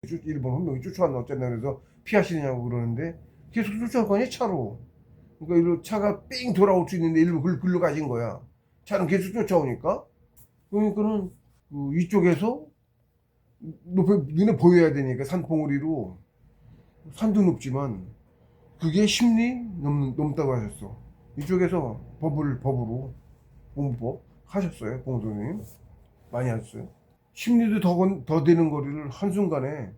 일본 hun명이 쫓아왔나 어쨌나 그래서 피하시느냐고 그러는데 계속 쫓아왔거니 차로. 그러니까 일로 차가 삥 돌아올 수 있는데 일로 글로 가신 거야. 차는 계속 쫓아오니까. 그러니까는 그 이쪽에서 눈에 보여야 되니까 산봉우리로 산도 높지만 그게 10리 넘다고 하셨어. 이쪽에서 법으로 공부법 하셨어요, 공도님. 많이 하셨어요. 10리도 더 되는 거리를 한순간에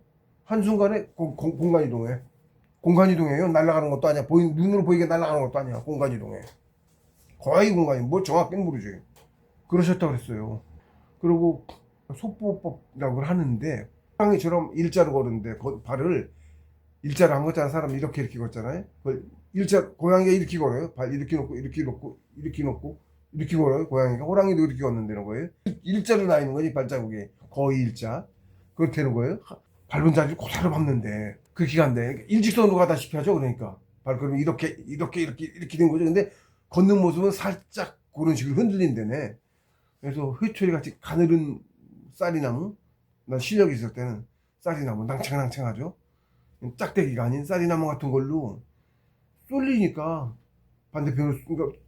공간 이동해. 공간 이동해요. 날아가는 것도 아니야. 눈으로 보이게 날아가는 것도 아니야. 공간 이동해. 거의 공간이, 뭐 정확히는 모르지. 그러셨다고 그랬어요. 그리고 속보법이라고 하는데, 호랑이처럼 일자로 걸었는데, 발을 일자로 안 걷잖아. 사람 이렇게 걷잖아요. 고양이가 이렇게 걸어요. 발 이렇게 놓고, 이렇게 놓고, 이렇게 놓고, 이렇게 걸어요. 고양이가. 호랑이도 이렇게 걷는다는 거예요. 일자로 나 있는 거지, 발자국이. 거의 일자. 그렇게 되는 거예요. 밟은 자리를 그대로 밟는데, 그렇게 간대. 일직선으로 가다시피 하죠. 그러니까. 발걸음이 이렇게 된 거죠. 근데 걷는 모습은 살짝 그런 식으로 흔들린다네. 그래서 회초리 같이 가늘은 쌀이나무, 난 실력이 있을 때는 쌀이나무 낭창낭창하죠. 짝대기가 아닌 쌀이나무 같은 걸로 쏠리니까 반대편으로, 그러니까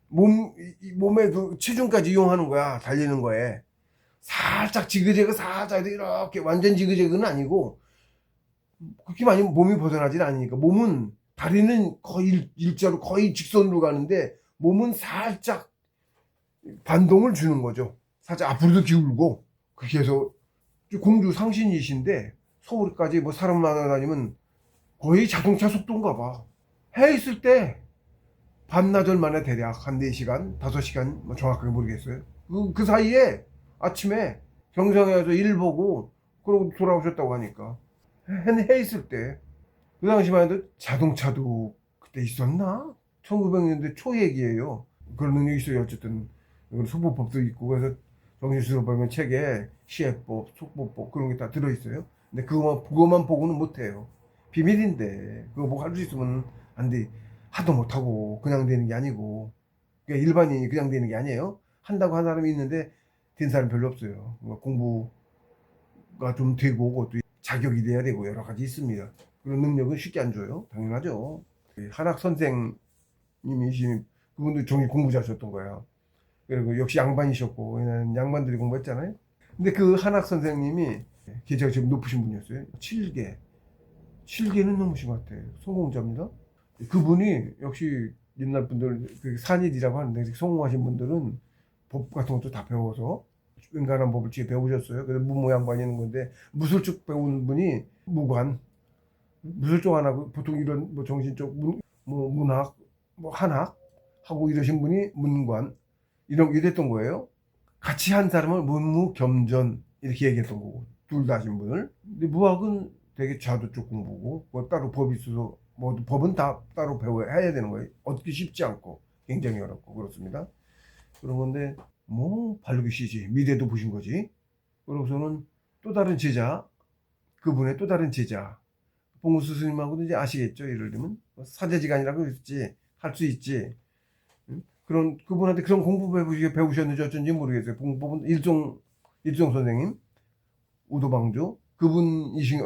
몸의 그 체중까지 이용하는 거야. 달리는 거에. 살짝 지그재그 살짝 이렇게 완전 지그재그는 아니고 그렇게 많이 몸이 벗어나진 않으니까 다리는 거의 일자로 거의 직선으로 가는데 몸은 살짝 반동을 주는 거죠. 살짝 앞으로도 기울고. 그렇게 해서 공주 상신이신데 서울까지 뭐 사람 만나다니면 거의 자동차 속도인가 봐. 해 있을 때 반나절 만에 대략 한 4시간, 5시간 뭐 정확하게 모르겠어요. 그 사이에 아침에 경성에서 일 보고 그러고 돌아오셨다고 하니까 해 있을 때 그 당시만 해도 자동차도 그때 있었나? 1900년대 초 얘기예요. 그런 능력이 있어요. 어쨌든 속보법도 있고 그래서 정신수로 보면 책에 시해법, 속보법 그런 게 다 들어있어요. 근데 그거만 보고는 못해요. 비밀인데 그거 보고 할 수 있으면 안 돼. 하도 못하고 그냥 되는 게 아니고 그러니까 일반인이 그냥 되는 게 아니에요. 한다고 한 사람이 있는데 된 사람 별로 없어요. 공부가 좀 되고 그것도 자격이 돼야 되고 여러 가지 있습니다. 그런 능력은 쉽게 안 줘요. 당연하죠. 한학 선생님이신 그분도 종이 공부 잘하셨던 거예요. 그리고 역시 양반이셨고 왜냐면 양반들이 공부했잖아요. 근데 그 한학 선생님이 계좌가 지금 높으신 분이었어요. 7개는 넘으신 것 같아요. 성공자입니다. 그분이 역시 옛날 분들 그 산일이라고 하는데 성공하신 분들은 법 같은 것도 다 배워서 인간한 법을 뒤에 배우셨어요. 그래서 무모양반 있는 건데 무술 쪽 배우는 분이 무관, 무술 쪽 안 하고 보통 이런 뭐 정신 쪽 문학, 뭐 한학 하고 이러신 분이 문관 이런 게 됐던 거예요. 같이 한 사람을 문무겸전 이렇게 얘기했던 거고 둘 다 하신 분을. 근데 무학은 되게 자도 쪽 공부고 뭐 따로 법이 있어서 뭐 법은 다 따로 배워야 되는 거예요. 얻기 쉽지 않고 굉장히 어렵고 그렇습니다. 그런 건데 뭐 바르기 쉬지 미래도 보신 거지. 그러고서는 또 다른 제자, 그분의 또 다른 제자 봉우 스승님하고도 이제 아시겠죠. 예를 들면 사제지간이라고 있지 할 수 있지. 그런 그분한테 그런 공부 배우셨는지 어쩐지 모르겠어요. 공법은 일종 선생님 우도방조 그분이신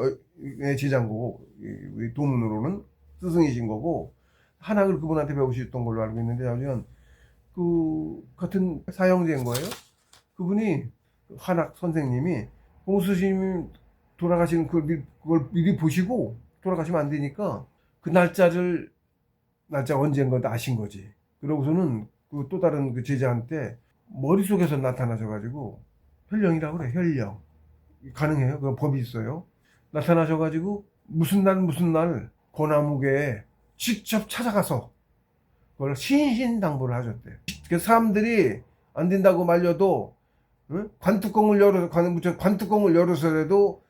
제자인 거고 우리 도문으로는 스승이신 거고 한학을 그분한테 배우셨던 걸로 알고 있는데 나중에 그 같은 사형제인 거예요. 그분이 한학 선생님이 공수스님이 돌아가시는 그걸 미리 보시고 돌아가시면 안 되니까 그 날짜 언제인 건 아신 거지. 그러고서는 그 또 다른 그 제자한테 머릿속에서 나타나셔가지고 현령이라고 그래. 현령 가능해요. 그 법이 있어요. 나타나셔가지고 무슨 날 고나무계에 직접 찾아가서 그걸 신신당부를 하셨대. 그래서 사람들이 안 된다고 말려도 관뚜껑을 열어서라도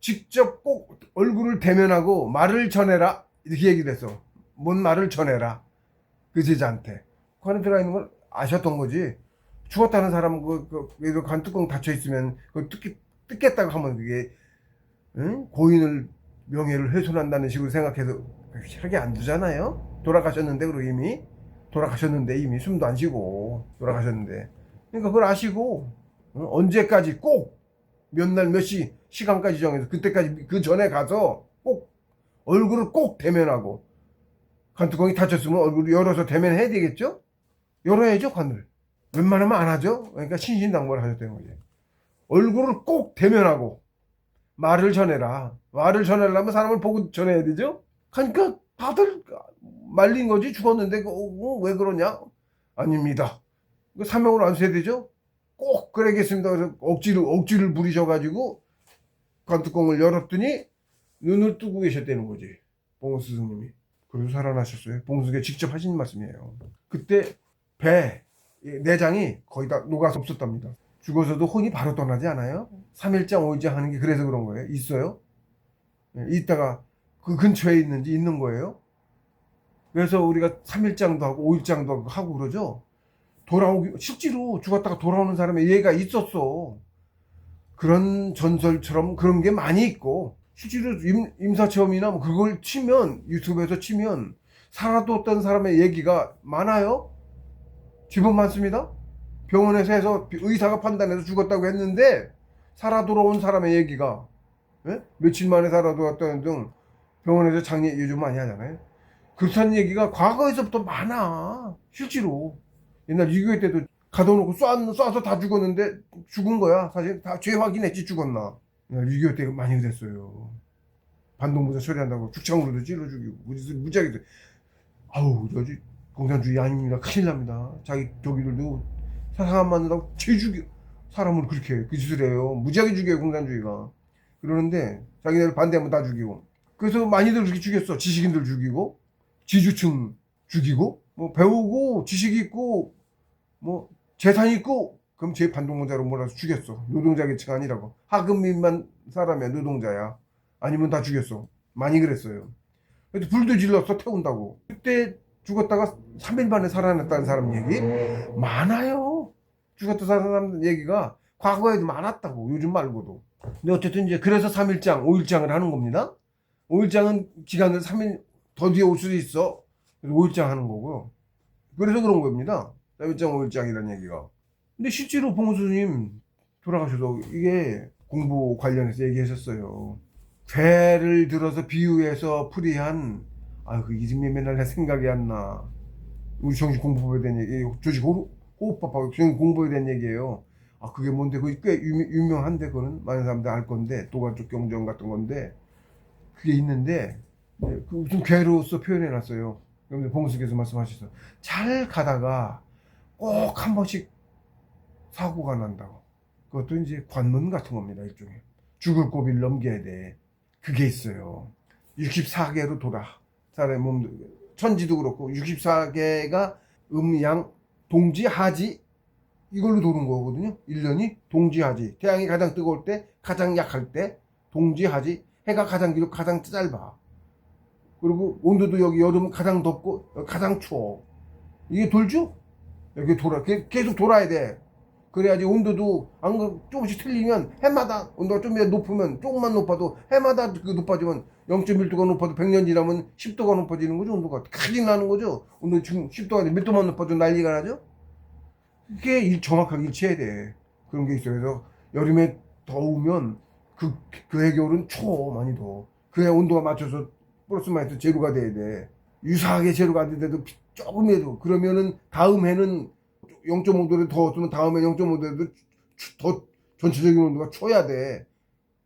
직접 꼭 얼굴을 대면하고 말을 전해라 이렇게 얘기를 했어. 뭔 말을 전해라 그 제자한테. 그 안에 들어있는 걸 아셨던 거지. 죽었다는 사람은 관뚜껑 닫혀 있으면 그 뜯겠다고 하면 그게 고인을 명예를 훼손한다는 식으로 생각해서 혈액이 안 두잖아요. 돌아가셨는데 이미 숨도 안 쉬고 돌아가셨는데. 그러니까 그걸 아시고 언제까지 꼭 몇 날 몇 시간까지 정해서 그때까지 그 전에 가서 꼭 얼굴을 꼭 대면하고 관뚜껑이 닫혔으면 얼굴을 열어서 대면해야 되겠죠? 열어야죠, 관을. 웬만하면 안 하죠. 그러니까 신신당부를 하셨다는 거지. 얼굴을 꼭 대면하고 말을 전해라. 말을 전하려면 사람을 보고 전해야 되죠? 그러니까 다들 말린 거지. 죽었는데 왜 그러냐? 아닙니다. 사명을 안 써야 되죠? 꼭 그러겠습니다. 그래서 억지를 부리셔가지고 관뚜껑을 열었더니 눈을 뜨고 계셨다는 거지. 봉수 스승님이. 그래서 살아나셨어요. 봉수가 직접 하신 말씀이에요. 그때 배 내장이 거의 다 녹아서 없었답니다. 죽어서도 혼이 바로 떠나지 않아요? 3일장 5일장 하는 게 그래서 그런 거예요. 있어요? 있다가 그 근처에 있는지 있는 거예요. 그래서 우리가 3일장도 하고 5일장도 하고 그러죠. 실제로 죽었다가 돌아오는 사람의 예가 있었어. 그런 전설처럼 그런 게 많이 있고, 실제로 임사체험이나 뭐 그걸 치면, 유튜브에서 치면 살아뒀던 사람의 얘기가 많아요. 집은 많습니다. 병원에서 해서 의사가 판단해서 죽었다고 했는데 살아 돌아온 사람의 얘기가, 예? 며칠 만에 살아 돌아왔다는 등 병원에서 장례 요즘 많이 하잖아요. 그렇다는 얘기가 과거에서부터 많아. 실제로 옛날 6.25 때도 가둬놓고 쏴서 다 죽었는데 죽은 거야. 사실 다 죄 확인했지 죽었나. 6.25 때 많이 그랬어요. 반동부자 처리한다고 죽창으로도 찔러 죽이고 무지하게. 아우 저지 공산주의 아닙니다. 큰일 납니다. 자기 저기들도 사람 만나다고 죄 죽여 사람을 그렇게 그 짓을 해요. 무지하게 죽여요 공산주의가. 그러는데 자기네들 반대하면 다 죽이고. 그래서 많이들 그렇게 죽였어. 지식인들 죽이고 지주층 죽이고 뭐 배우고 지식이 있고 뭐 재산이 있고 그럼 제 반동문자로 몰아서 죽였어. 노동자 계층 아니라고. 하급민만 사람이야. 노동자야. 아니면 다 죽였어. 많이 그랬어요. 그래도 불도 질렀어. 태운다고. 그때 죽었다가 3일 만에 살아났다는 사람 얘기 많아요. 죽었다 살아난 얘기가 과거에도 많았다고. 요즘 말고도. 근데 어쨌든 이제 그래서 3일장 5일장을 하는 겁니다. 5일장은 기간을 3일 더 뒤에 올 수도 있어. 그래서 5일장 하는 거고요. 그래서 그런 겁니다. 3일장 5일장이라는 얘기가. 근데 실제로 봉수님 돌아가셔도 이게 공부 관련해서 얘기하셨어요. 괴를 들어서 비유해서 풀이한 그 이름이 맨날 내 생각이 안 나. 우리 정신 공부법에 대한 얘기, 조직 호흡법하고 정신 공부에 대한 얘기예요. 그게 뭔데? 그게 꽤 유명한데 그거는 많은 사람들 알 건데 도가쪽 경전 같은 건데 그게 있는데 그 무슨 괴로서 표현해놨어요. 그런데 봉수께서 말씀하셔서 잘 가다가 꼭 한 번씩 사고가 난다고. 그것도 이제 관문 같은 겁니다. 일종의 죽을 고비를 넘겨야 돼. 그게 있어요. 64개로 돌아. 사람의 몸, 천지도 그렇고 64개가 음양, 동지, 하지 이걸로 도는 거거든요. 1년이 동지, 하지. 태양이 가장 뜨거울 때, 가장 약할 때 동지, 하지. 해가 가장 길고 가장 짧아. 그리고 온도도 여기 여름은 가장 덥고 가장 추워. 이게 돌죠? 여기 계속 돌아야 돼. 그래야지 온도도 안 조금씩 틀리면 해마다 온도가 좀 높으면 조금만 높아도 해마다 그 높아지면 0.1도가 높아도 100년 지나면 10도가 높아지는 거죠. 온도가 크게 나는 거죠. 온도 지금 10도가 몇 도만 높아도 난리가 나죠. 그게 정확하게 일치해야 돼. 그런 게 있어요. 그래서 여름에 더우면 그 해겨울은 많이 더워. 그래야 온도가 맞춰서 플러스 마이너스 제로가 돼야 돼. 유사하게 제로가 되는데도 조금이라도 그러면은 다음 해는 0.5도를 더 없으면 다음에 0.5도에도 더 전체적인 온도가 쳐야 돼.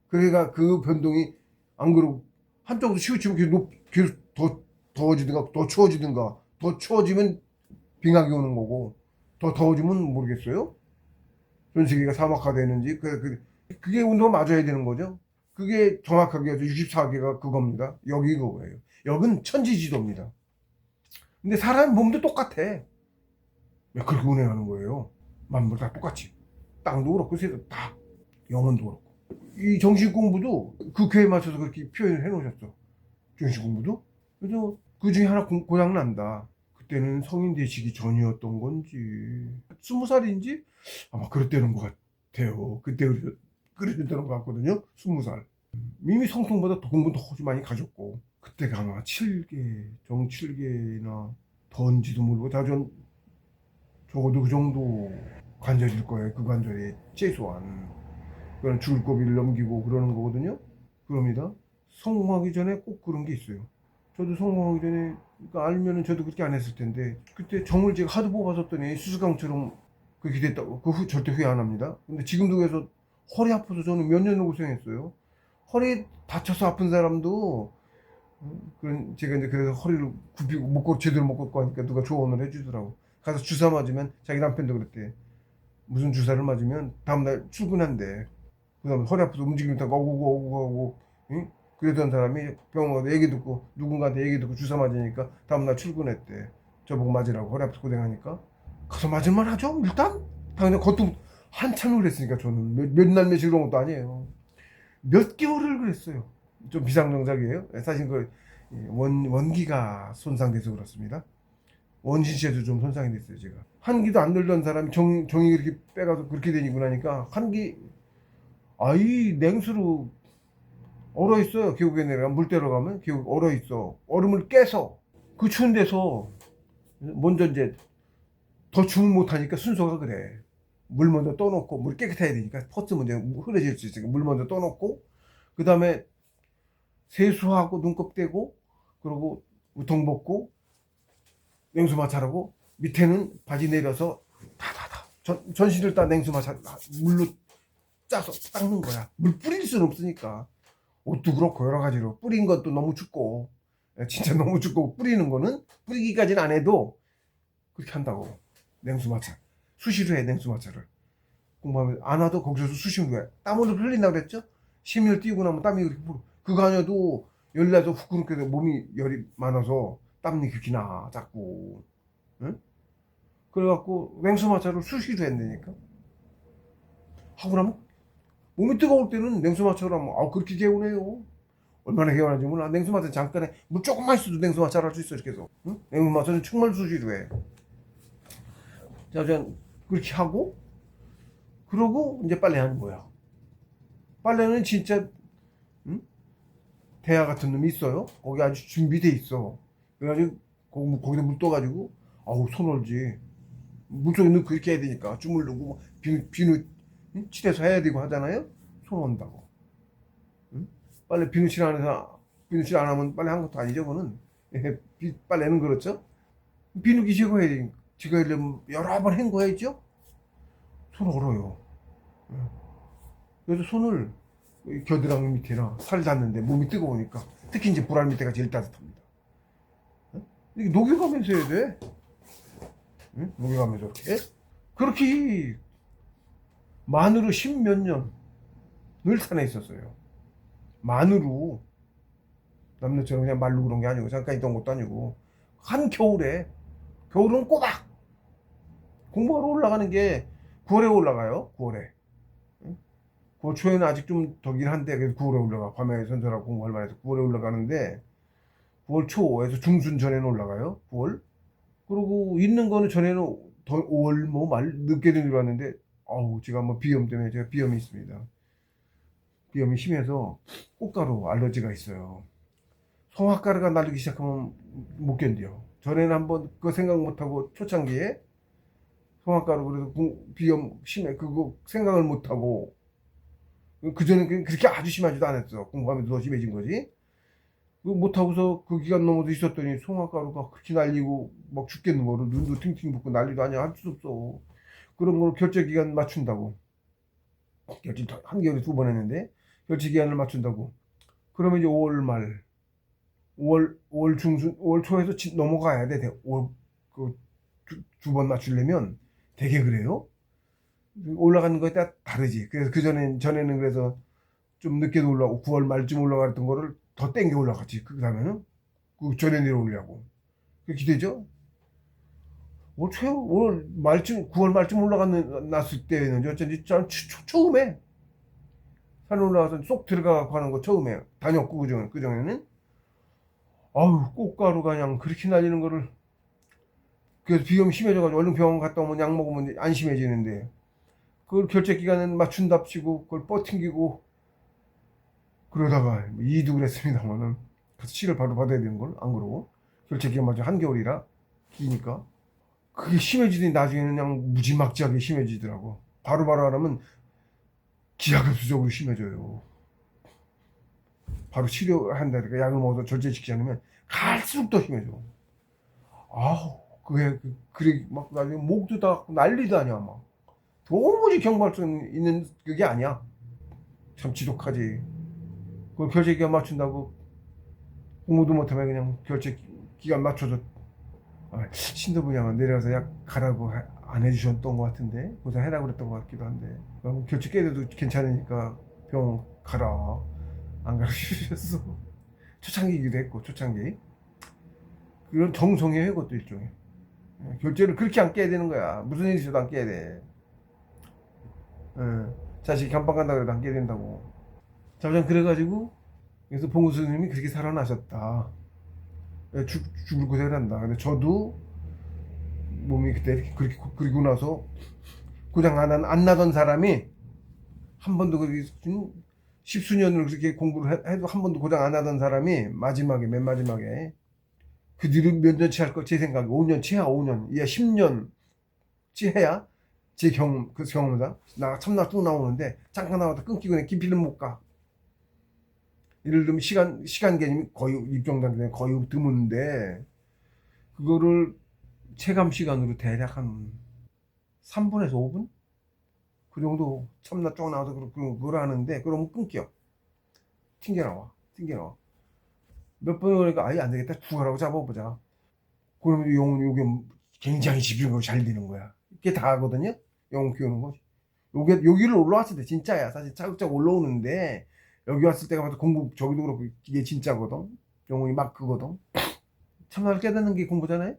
그러니까 그 변동이 안 그러고 한쪽으로 치우치면 계속 더 더워지든가 더 추워지든가 더 추워지면 빙하기 오는 거고 더 더워지면 모르겠어요. 전 세계가 사막화되는지 그게 온도가 맞아야 되는 거죠. 그게 정확하게 해서 64개가 그겁니다. 여기 그거예요. 여긴 천지지도입니다. 근데 사람 몸도 똑같아. 그렇게 운행하는 거예요. 만물 다 똑같이. 땅도 그렇고 새도 다 영혼도 그렇고. 이 정식 공부도 그 괴에 맞춰서 그렇게 표현을 해놓으셨어. 정식 공부도. 그래서 그 중에 하나 고장 난다. 그때는 성인 되시기 전이었던 건지 20살인지 아마 그랬다는 것 같아요. 그때 그랬다는 것 같거든요. 20살. 이미 성통보다 공부 더 많이 가졌고 그때가 아마 7개, 정 7개나 더인지도 모르고 적어도 그 정도 관절일 거예요. 그 관절이 최소한. 그런 죽을 고비를 넘기고 그러는 거거든요. 그럽니다. 성공하기 전에 꼭 그런 게 있어요. 저도 성공하기 전에 그러니까 알면은 저도 그렇게 안 했을 텐데 그때 정을 제가 하도 뽑아줬더니 수수깡처럼 그렇게 됐다고 그 후 절대 후회 안 합니다. 근데 지금도 그래서 허리 아파서 저는 몇 년을 고생했어요. 허리 다쳐서 아픈 사람도 그런 제가 이제 그래서 허리를 굽히고 못 제대로 못 걷고 하니까 누가 조언을 해주더라고. 가서 주사 맞으면 자기 남편도 그랬대. 무슨 주사를 맞으면 다음날 출근한대. 그다음에 허리 아파서 움직이면 다 오고 응? 그러던 사람이 병원 가서 얘기 듣고 누군가한테 얘기 듣고 주사 맞으니까 다음날 출근했대. 저보고 맞으라고 허리 아파서 고생하니까 가서 맞을만 하죠 일단. 당연히 그것도 한참을 그랬으니까 저는 몇 날 며칠 그런 것도 아니에요. 몇 개월을 그랬어요. 좀 비상정작이에요. 사실 그 원기가 손상돼서 그렇습니다. 원시체도 좀 손상이 됐어요 제가. 한기도 안 들던 사람이 정이 이렇게 빼가서 그렇게 되니고 나니까 한기 아이 냉수로 얼어 있어요. 계곡에 내려가 물 때려 가면 계곡 얼어 있어. 얼음을 깨서 그 추운 데서 먼저 이제 더 주문 못하니까 순서가 그래. 물 먼저 떠놓고 물 깨끗해야 되니까 퍼스 먼저 흐려질 수 있으니까 물 먼저 떠놓고 그 다음에 세수하고 눈곱 떼고 그러고 우통 벗고 냉수 마찰하고 밑에는 바지 내려서 전신을 다 냉수 마찰 물로 짜서 닦는 거야. 물 뿌릴 수는 없으니까. 옷도 그렇고 여러 가지로 뿌린 것도 너무 춥고 진짜 너무 춥고 뿌리는 거는 뿌리기까지는 안 해도 그렇게 한다고. 냉수 마찰 수시로 해. 냉수 마찰을 공부하면 안 와도 거기서 수시로 해. 땀을 흘린다고 그랬죠. 심을 띄우고 나면 땀이 그렇게 그거 아니어도 열이 나서 후끈후끈 몸이 열이 많아서 땀이 그렇게 나 자꾸. 응? 그래갖고 냉수 마찰을 수시로 했다니까. 하고 나면 몸이 뜨거울 때는 냉수 마찰을 하면 그렇게 개운해요. 얼마나 개운한지 몰라. 냉수 마찰 잠깐에 물 조금만 있어도 냉수 마찰 할 수 있어 이렇게 해서. 응? 냉수 마찰은 정말 수시로 해. 자, 전 그렇게 하고 그러고 이제 빨래하는 거야. 빨래는 진짜 대야 같은 놈이 있어요. 거기 아주 준비돼 있어. 그래가지고 거기다 물 떠가지고 손 얼지. 물속에 넣고 그렇게 해야 되니까 주물 넣고 비누 칠해서 해야 되고 하잖아요. 손 온다고. 응? 빨래 비누칠 안 해서 비누칠 안 하면 빨래 한 것도 아니죠. 그거는 빨래는 그렇죠. 비누기 제거해야 제거하려면 여러 번 헹궈야죠. 손 얼어요. 그래서 손을 겨드랑이 밑에나 살 닿는데 몸이 뜨거우니까 특히 이제 불알 밑에가 제일 따뜻합니다. 이게 녹여가면서 해야 돼. 응? 녹여가면서 이렇게 그렇게 만으로 10몇 년을 산에 있었어요. 만으로 남녀처럼 그냥 말로 그런 게 아니고 잠깐 있던 것도 아니고 한 겨울은 꼬박 공부하러 올라가는 게 9월에 올라가요. 9월에 9월 초에는 아직 좀 더긴 한데 그래서 9월에 올라가. 밤에 선선하고 공부할 만해서 9월에 올라가는데 9월 초에서 중순 전에는 올라가요. 9월. 그리고 있는 거는 전에는 더 5월 말 늦게 들어왔는데 제가 비염 때문에 제가 비염이 있습니다. 비염이 심해서 꽃가루 알러지가 있어요. 송화가루가 날리기 시작하면 못 견뎌요. 전에는 한번 그거 생각 못하고 초창기에 송화가루 그래서 비염 심해 그거 생각을 못하고 그전에 그렇게 아주 심하지도 않았어. 공부하면서 더 심해진 거지. 못하고서 그 기간 넘어도 있었더니 송화가루가 그렇게 날리고 막 죽겠는 거로 눈도 팅팅 붓고 난리도 아니야. 할 수 없어. 그런 걸 결제 기간 맞춘다고. 결제 한개월에 2번 했는데 결제 기간을 맞춘다고. 그러면 이제 5월 말, 5월 중순, 5월 초에서 넘어가야 돼. 5월 두 번 맞추려면 되게 그래요. 올라가는 거에 따라 다르지. 그래서 전에는 그래서 좀 늦게도 올라가고 9월 말쯤 올라갔던 거를 더 땡겨 올라갔지. 그 다음에는 그 전에 내려오려고. 그게 기대죠? 올 말쯤, 9월 말쯤 났을 때는 어쩐지 처음에 산에 올라가서 쏙 들어가고 하는 거 처음에 다녔고, 그전에는. 꽃가루가 그냥 그렇게 날리는 거를. 그래서 비염 심해져가지고 얼른 병원 갔다 오면 약 먹으면 안 심해지는데. 그걸 결제 기간은 맞춘답시고, 그걸 버팅기고, 그러다가 2도 그랬습니다만은. 그래서 치료를 바로 받아야 되는 걸, 안 그러고. 결제 기간 맞춰 한겨울이라, 기니까. 그게 심해지더니 나중에는 그냥 무지막지하게 심해지더라고. 바로바로 하려면 기하급수적으로 심해져요. 바로 치료한다니까 약을 먹어서 절제시키지 않으면 갈수록 더 심해져. 아우 그게 그래 막 나중에 목도 다 난리도 아니야 막. 도무지 경고할 수 있는 그게 아니야. 참 지독하지. 그 결제 기간 맞춘다고 공부도 못하면 그냥 결제 기간 맞춰서 신도부양은 내려가서 약 가라고 안 해주셨던 것 같은데 고생해라고 그랬던 것 같기도 한데 결제 깨도 괜찮으니까 병원 가라 안 가르쳐주셨어. 초창기이기도 했고 초창기 그런 정성이에요. 그것도 일종의 결제를 그렇게 안 깨야 되는 거야. 무슨 일이 있어도 안 깨야 돼. 자식이 감방 간다 그래도 안 깨야 된다고. 자, 그래가지고 그래서 봉우 스님이 그렇게 살아나셨다. 죽을 고생을 한다. 근데 저도 몸이 그때 그렇게 그리고 나서 고장 안 나던 사람이 한 번도 그렇게 십수년을 그렇게 공부를 해도 한 번도 고장 안 나던 사람이 마지막에 맨 마지막에 그 뒤로 몇 년치 할 거 제 생각에 5년치 해야 5년 이야 10년치 해야 제 경험 그 경험이다. 나 참나 뚝 나오는데 잠깐 나와도 끊기고 그냥 깊이는 못 가. 예를 들면 시간 개념이 거의 입정단계 거의 드문데 그거를 체감 시간으로 대략 한 3분에서 5분 그 정도 참나 쭉 나와서 그걸 하는데 그러면 끊겨. 튕겨 나와 몇 번 그러니까 아예 안 되겠다 죽어라고 잡아보자. 그러면 요게 굉장히 집중력이 잘 되는 거야. 이게 다 하거든요. 영혼 키우는 거. 여기를 올라왔을 때 진짜야. 사실 차곡차곡 올라오는데 여기 왔을 때가 봐도 공부 저기도 그렇고 이게 진짜거든. 영혼이 막 그거든. 참나를 깨닫는 게 공부잖아요.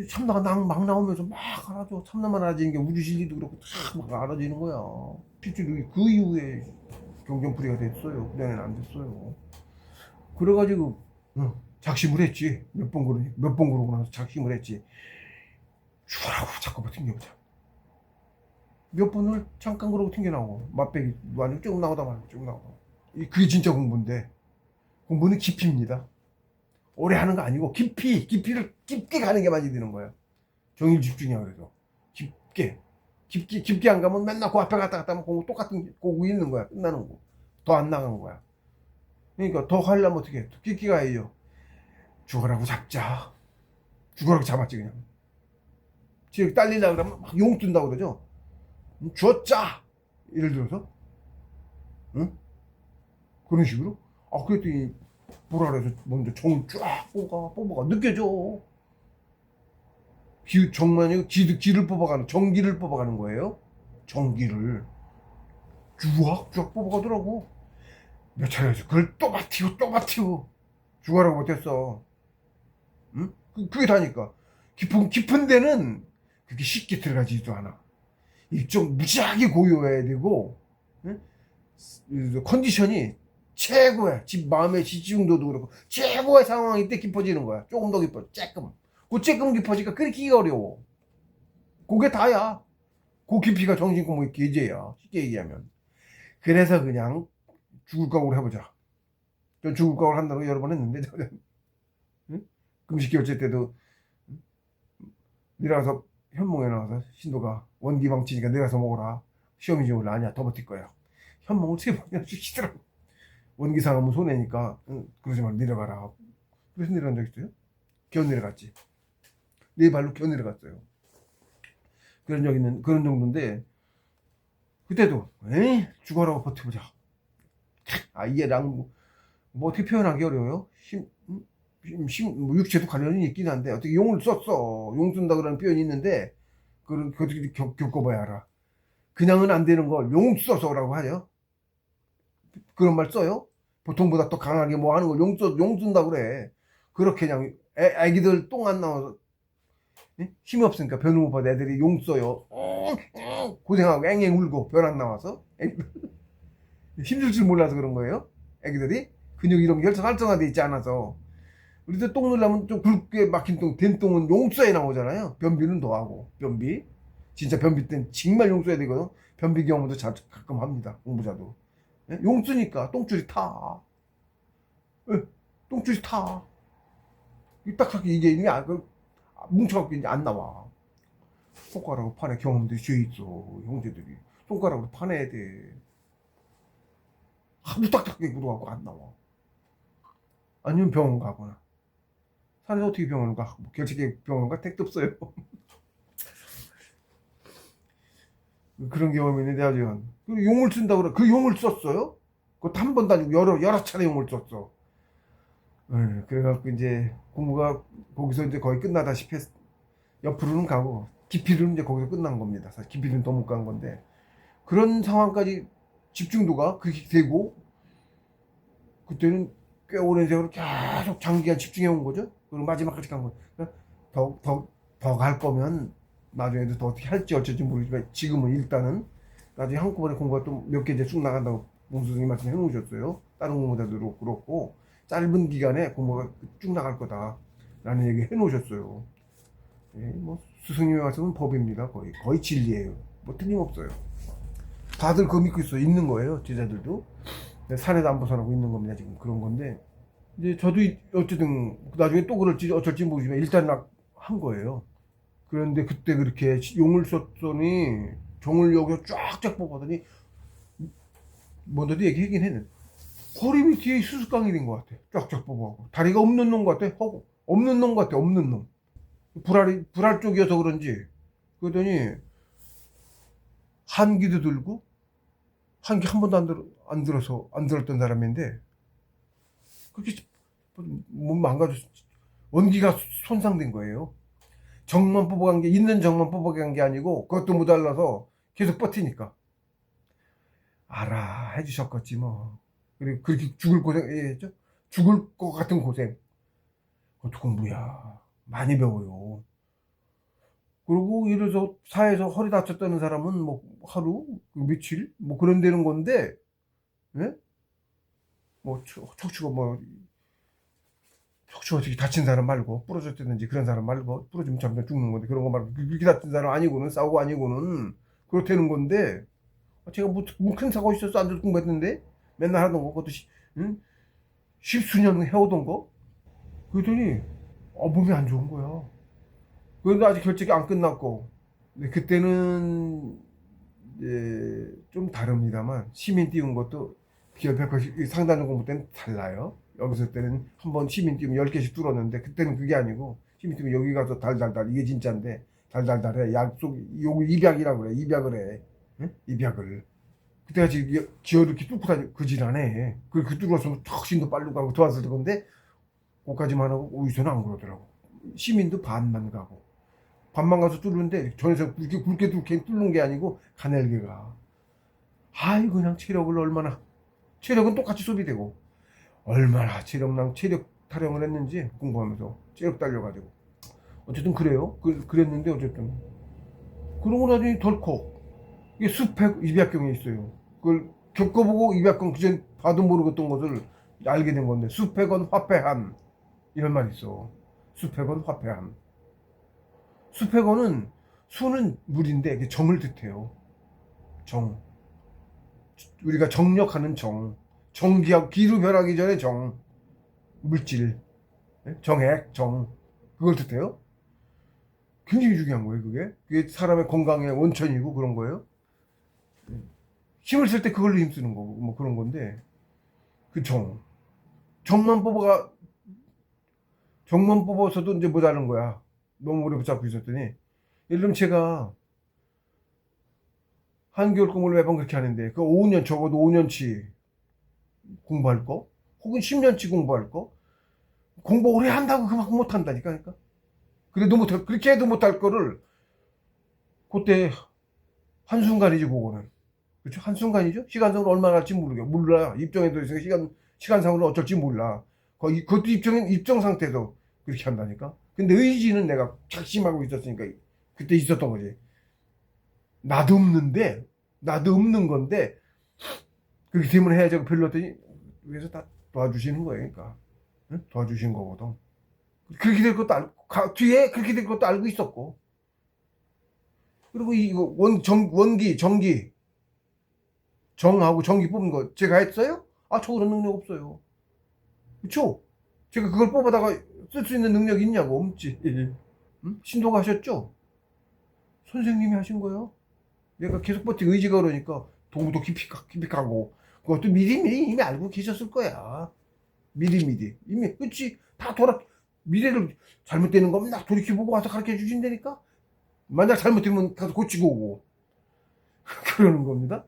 참나가 막 나오면서 막 알아줘. 참나만 알아지는 게 우주 진리도 그렇고 다 막 알아지는 거야. 실제로 그 이후에 경전풀이가 됐어요. 그전에는 안 됐어요. 그래가지고 작심을 했지. 몇 번 그러고 나서 작심을 했지. 죽어라고 자꾸 튕겨보자. 몇 번을 잠깐 그러고 튕겨나오고 맛배기 완전 쭉 나오다 말고 쭉 나오고. 그게 진짜 공부인데 공부는 깊이입니다. 오래 하는 거 아니고 깊이를 깊게 가는 게 많이 드는 거예요. 정일 집중이야. 그래서 깊게 안 가면 맨날 그 앞에 갔다 하면 공부 똑같은 고고 있는 거야. 끝나는 거. 더 안 나간 거야. 그러니까 더 하려면 어떻게 해? 깊게 가야죠. 죽어라고 잡자. 죽어라고 잡았지 그냥. 지금 딸리려 그러면 막 용 뜬다고 그러죠. 줬자. 예를 들어서 응? 그런 식으로 그랬더니 뭐라 그래서 먼저 정을 쫙 뽑아가 느껴져. 정만이 기를 뽑아가는 정기를 뽑아가는 거예요. 정기를 쫙 뽑아가더라고. 몇 차례에서 그걸 또 버티고 죽어라고 못했어. 응? 그게 다니까 깊은 데는 그렇게 쉽게 들어가지도 않아. 좀 무지하게 고요해야 되고 응? 컨디션이 최고야. 마음의 집중도도 그렇고 최고의 상황일 때 깊어지는 거야. 조금 더 깊어. 쬐끔 깊어지니까 그렇게 어려워. 그게 다야. 그 깊이가 정신 공부의 계제야. 쉽게 얘기하면. 그래서 그냥 죽을 각오를 해보자. 전 죽을 각오를 한다고 여러 번 했는데 응? 금식 결제 때도 내려가서 현몽에 나와서 신도가 원기망치니까 내려가서 먹어라. 시험이지 몰라. 아니야 더 버틸 거야. 현몽을 3번이나 주시더라고. 원기상하면 손해니까 그러지 말고 내려가라. 그래서 내려간 적 있어요? 겨우 내려갔지. 네 발로 겨우 내려갔어요. 그런 정도인데 그때도 죽어라고 버텨보자. 이게 뭐 어떻게 표현하기 어려워요. 뭐 육체도 관련이 있긴 한데 어떻게 용을 썼어. 용 쓴다 그러는 표현이 있는데 그것도 겪어봐야 알아. 그냥은 안 되는 걸 용 써서라고 하죠. 그런 말 써요? 보통보다 더 강하게 뭐 하는 걸 용 쓴다 그래. 그렇게 그냥 애기들 똥 안 나와서 힘이 없으니까 변을 못 받아 애들이 용 써요. 고생하고 앵앵 울고 변 안 나와서 힘들 줄 몰라서 그런 거예요. 애기들이 근육 이런 게 활성화돼 있지 않아서. 우리도 똥 누려면 좀 굵게 막힌 된 똥은 용서에 나오잖아요. 변비는 더하고 변비 진짜 변비 때는 정말 용서해야 되거든. 변비 경험도 가끔 합니다. 공부자도 용쓰니까 똥줄이 타. 똥줄이 타. 딱하게 이게 뭉쳐갖고 이제 안 나와. 손가락 판에 경험들이 쥐어 있어. 형제들이 손가락으로 파내야 돼. 하도 딱딱하게 묻어갖고 안 나와. 아니면 병원 가거나. 산에서 어떻게 병원 가? 뭐 결핵 병원 가? 택도 없어요. 그런 경험이 있는데 아주. 그 용을 쓴다고 그래. 그 용을 썼어요? 그것도 한 번도 아니고 여러 차례 용을 썼어. 그래갖고 이제 공부가 거기서 이제 거의 끝나다시피 옆으로는 가고, 기피로는 이제 거기서 끝난 겁니다. 사실 기피로는 더 못 간 건데. 그런 상황까지 집중도가 그렇게 되고, 그때는 꽤 오랜 세월을 계속 장기간 집중해 온 거죠. 그리고 마지막까지 간 거죠. 더 갈 거면 나중에도 더 어떻게 할지 어쩔지 모르지만 지금은 일단은 나중에 한꺼번에 공부가 또 몇 개 이제 쭉 나간다고 봉수 선생님 말씀 해놓으셨어요. 다른 공부자들도 그렇고 짧은 기간에 공부가 쭉 나갈 거다라는 얘기 해놓으셨어요. 예, 뭐 스승님의 말씀은 법입니다. 거의 진리예요. 뭐 틀림없어요. 다들 그거 믿고 있어. 있는 거예요. 제자들도. 산에도 안 벗어나고 있는 겁니다. 지금 그런 건데 이제 저도 어쨌든 나중에 또 그럴지 어쩔지 모르지만 일단 한 거예요. 그런데 그때 그렇게 용을 썼더니 종을 여기서 쫙쫙 뽑아더니 먼저도 얘기하긴 했는데 허리 밑에 수수깡이 된 것 같아. 쫙쫙 뽑아갖고 다리가 없는 놈 같아. 없는 놈 같아. 없는 놈. 불알 쪽이어서 그런지 그러더니 한기도 들고 한기 한 번도 안 들었던 사람인데 그렇게 몸 망가졌어. 원기가 손상된 거예요. 정만 뽑아간 게 있는 정만 뽑아간 게 아니고 그것도 모자라서 계속 버티니까 알아 해주셨겠지 뭐. 그리고 그렇게 죽을 고생 했죠. 죽을 것 같은 고생. 그것도 공부야. 많이 배워요. 그리고 예를 들어서 사회에서 허리 다쳤다는 사람은 뭐 하루 며칠 뭐 그런 되는 건데, 예? 뭐 척추가 어떻게 다친 사람 말고 부러졌다든지 그런 사람 말고 부러지면 잠깐 죽는 건데 그런 거 말고 그렇게 다친 사람 아니고는 싸우고 아니고는 그렇다는 건데 제가 뭐 큰 사고 있었어 안 좋은 거 했는데 맨날 하던 거 그것도 응? 십수년 해오던 거 그러더니 몸이 안 좋은 거야. 그런데 아직 결책이 안 끝났고 근데 그때는 이제 좀 다릅니다만 시민 띄운 것도 기업 100% 상단 공부 때는 달라요. 여기서 때는 한 번 시민 띄우면 10개씩 뚫었는데 그때는 그게 아니고 시민 띄우면 여기 가서 달달달 이게 진짜인데 달달달해. 약속 요거 입약이라고 그래. 입약을 해. 응? 입약을. 그때같이 기어를 이렇게 뚫고 다니 그지라네. 그 뚫었으면 턱신도 빨리 가고 도왔을 건데 그까지만 하고 우유서는 안 그러더라고. 시민도 반만 가고 반만 가서 뚫는데 전에서 그렇게 굵게 뚫는 게 아니고 가늘게가. 아이 그냥 체력은 똑같이 소비되고 얼마나 체력 타령을 했는지 공부하면서 체력 딸려가지고 어쨌든 그래요. 그랬는데 어쨌든 그러고 나더니 덜컥 이게 수백 입약경이 있어요. 그걸 겪어보고 입약경 그전 봐도 모르겠던 것을 알게 된 건데 수백원 화폐한 이런 말이 있어. 수백원 화폐한. 수백원은 수는 물인데 이게 정을 뜻해요. 정. 우리가 정력하는 정기하고 기로 변하기 전에 물질, 정액, 그걸 뜻해요. 굉장히 중요한 거예요, 그게 사람의 건강의 원천이고 그런 거예요. 힘을 쓸 때 그걸로 힘쓰는 거고, 뭐 그런 건데, 정만 뽑아서도 이제 못하는 거야. 너무 오래 붙잡고 있었더니. 예를 들면 제가 한겨울 공부를 매번 그렇게 하는데, 적어도 5년치 공부할 거, 혹은 10년치 공부할 거, 공부 오래 한다고 그만큼 못한다니까. 그러니까. 그렇게 해도 못할 거를, 그때 한순간이지, 그거는. 그렇죠? 한순간이죠? 시간상으로 얼마나 할지 몰라. 입정에도 있으니까 시간상으로 어쩔지 몰라. 그것도 입정 상태에서 그렇게 한다니까. 근데 의지는 내가 작심하고 있었으니까 그때 있었던 거지. 나도 없는 건데, 그렇게 되면 해야지 별로더니, 위에서 다 도와주시는 거예요, 그러니까. 응? 도와주신 거거든. 그렇게 될 것도 뒤에 그렇게 될 것도 알고 있었고. 그리고 이거 정기, 정하고 전기 뽑은 거 제가 했어요? 저 그런 능력 없어요. 그쵸? 제가 그걸 뽑아다가 쓸 수 있는 능력이 있냐고. 없지. 응? 신도가 하셨죠? 선생님이 하신 거예요. 내가 계속 버티고 의지가 그러니까 동부도 깊이 가고 그것도 미리 이미 알고 계셨을 거야. 미리 이미 그치 다 미래를 잘못되는 거면 나 돌이켜보고 와서 가르쳐 주신다니까. 만약 잘못되면 가서 고치고 오고 그러는 겁니다.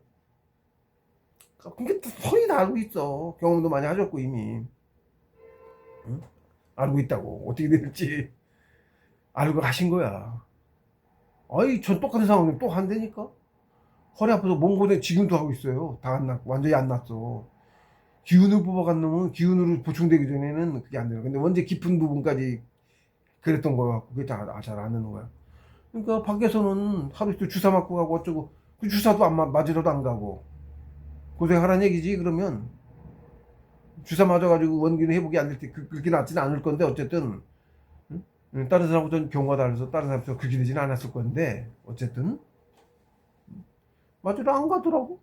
근데 뻔히 다 알고 있어. 경험도 많이 하셨고 이미. 응? 알고 있다고 어떻게 될지 알고 하신 거야. 아이 전 똑같은 상황을 또 한다니까. 허리 아파서 몸 고생 지금도 하고 있어요. 다 안 났고 완전히 안 났어. 기운을 뽑아간 놈은 기운으로 보충되기 전에는 그게 안 돼요. 근데 언제 깊은 부분까지 그랬던 거 같고 그게 잘 안 하는 거야. 그러니까 밖에서는 하루 이틀 주사 맞고 가고 어쩌고 그 주사도 맞으러도 안 가고 고생하라는 얘기지. 그러면 주사 맞아가지고 원기는 회복이 안 될 때 그렇게 낫지는 않을 건데 어쨌든 다른 사람보다 경우가 달라서 다른 사람보다 그렇게 되지는 않았을 건데 어쨌든 맞으러 안 가더라고.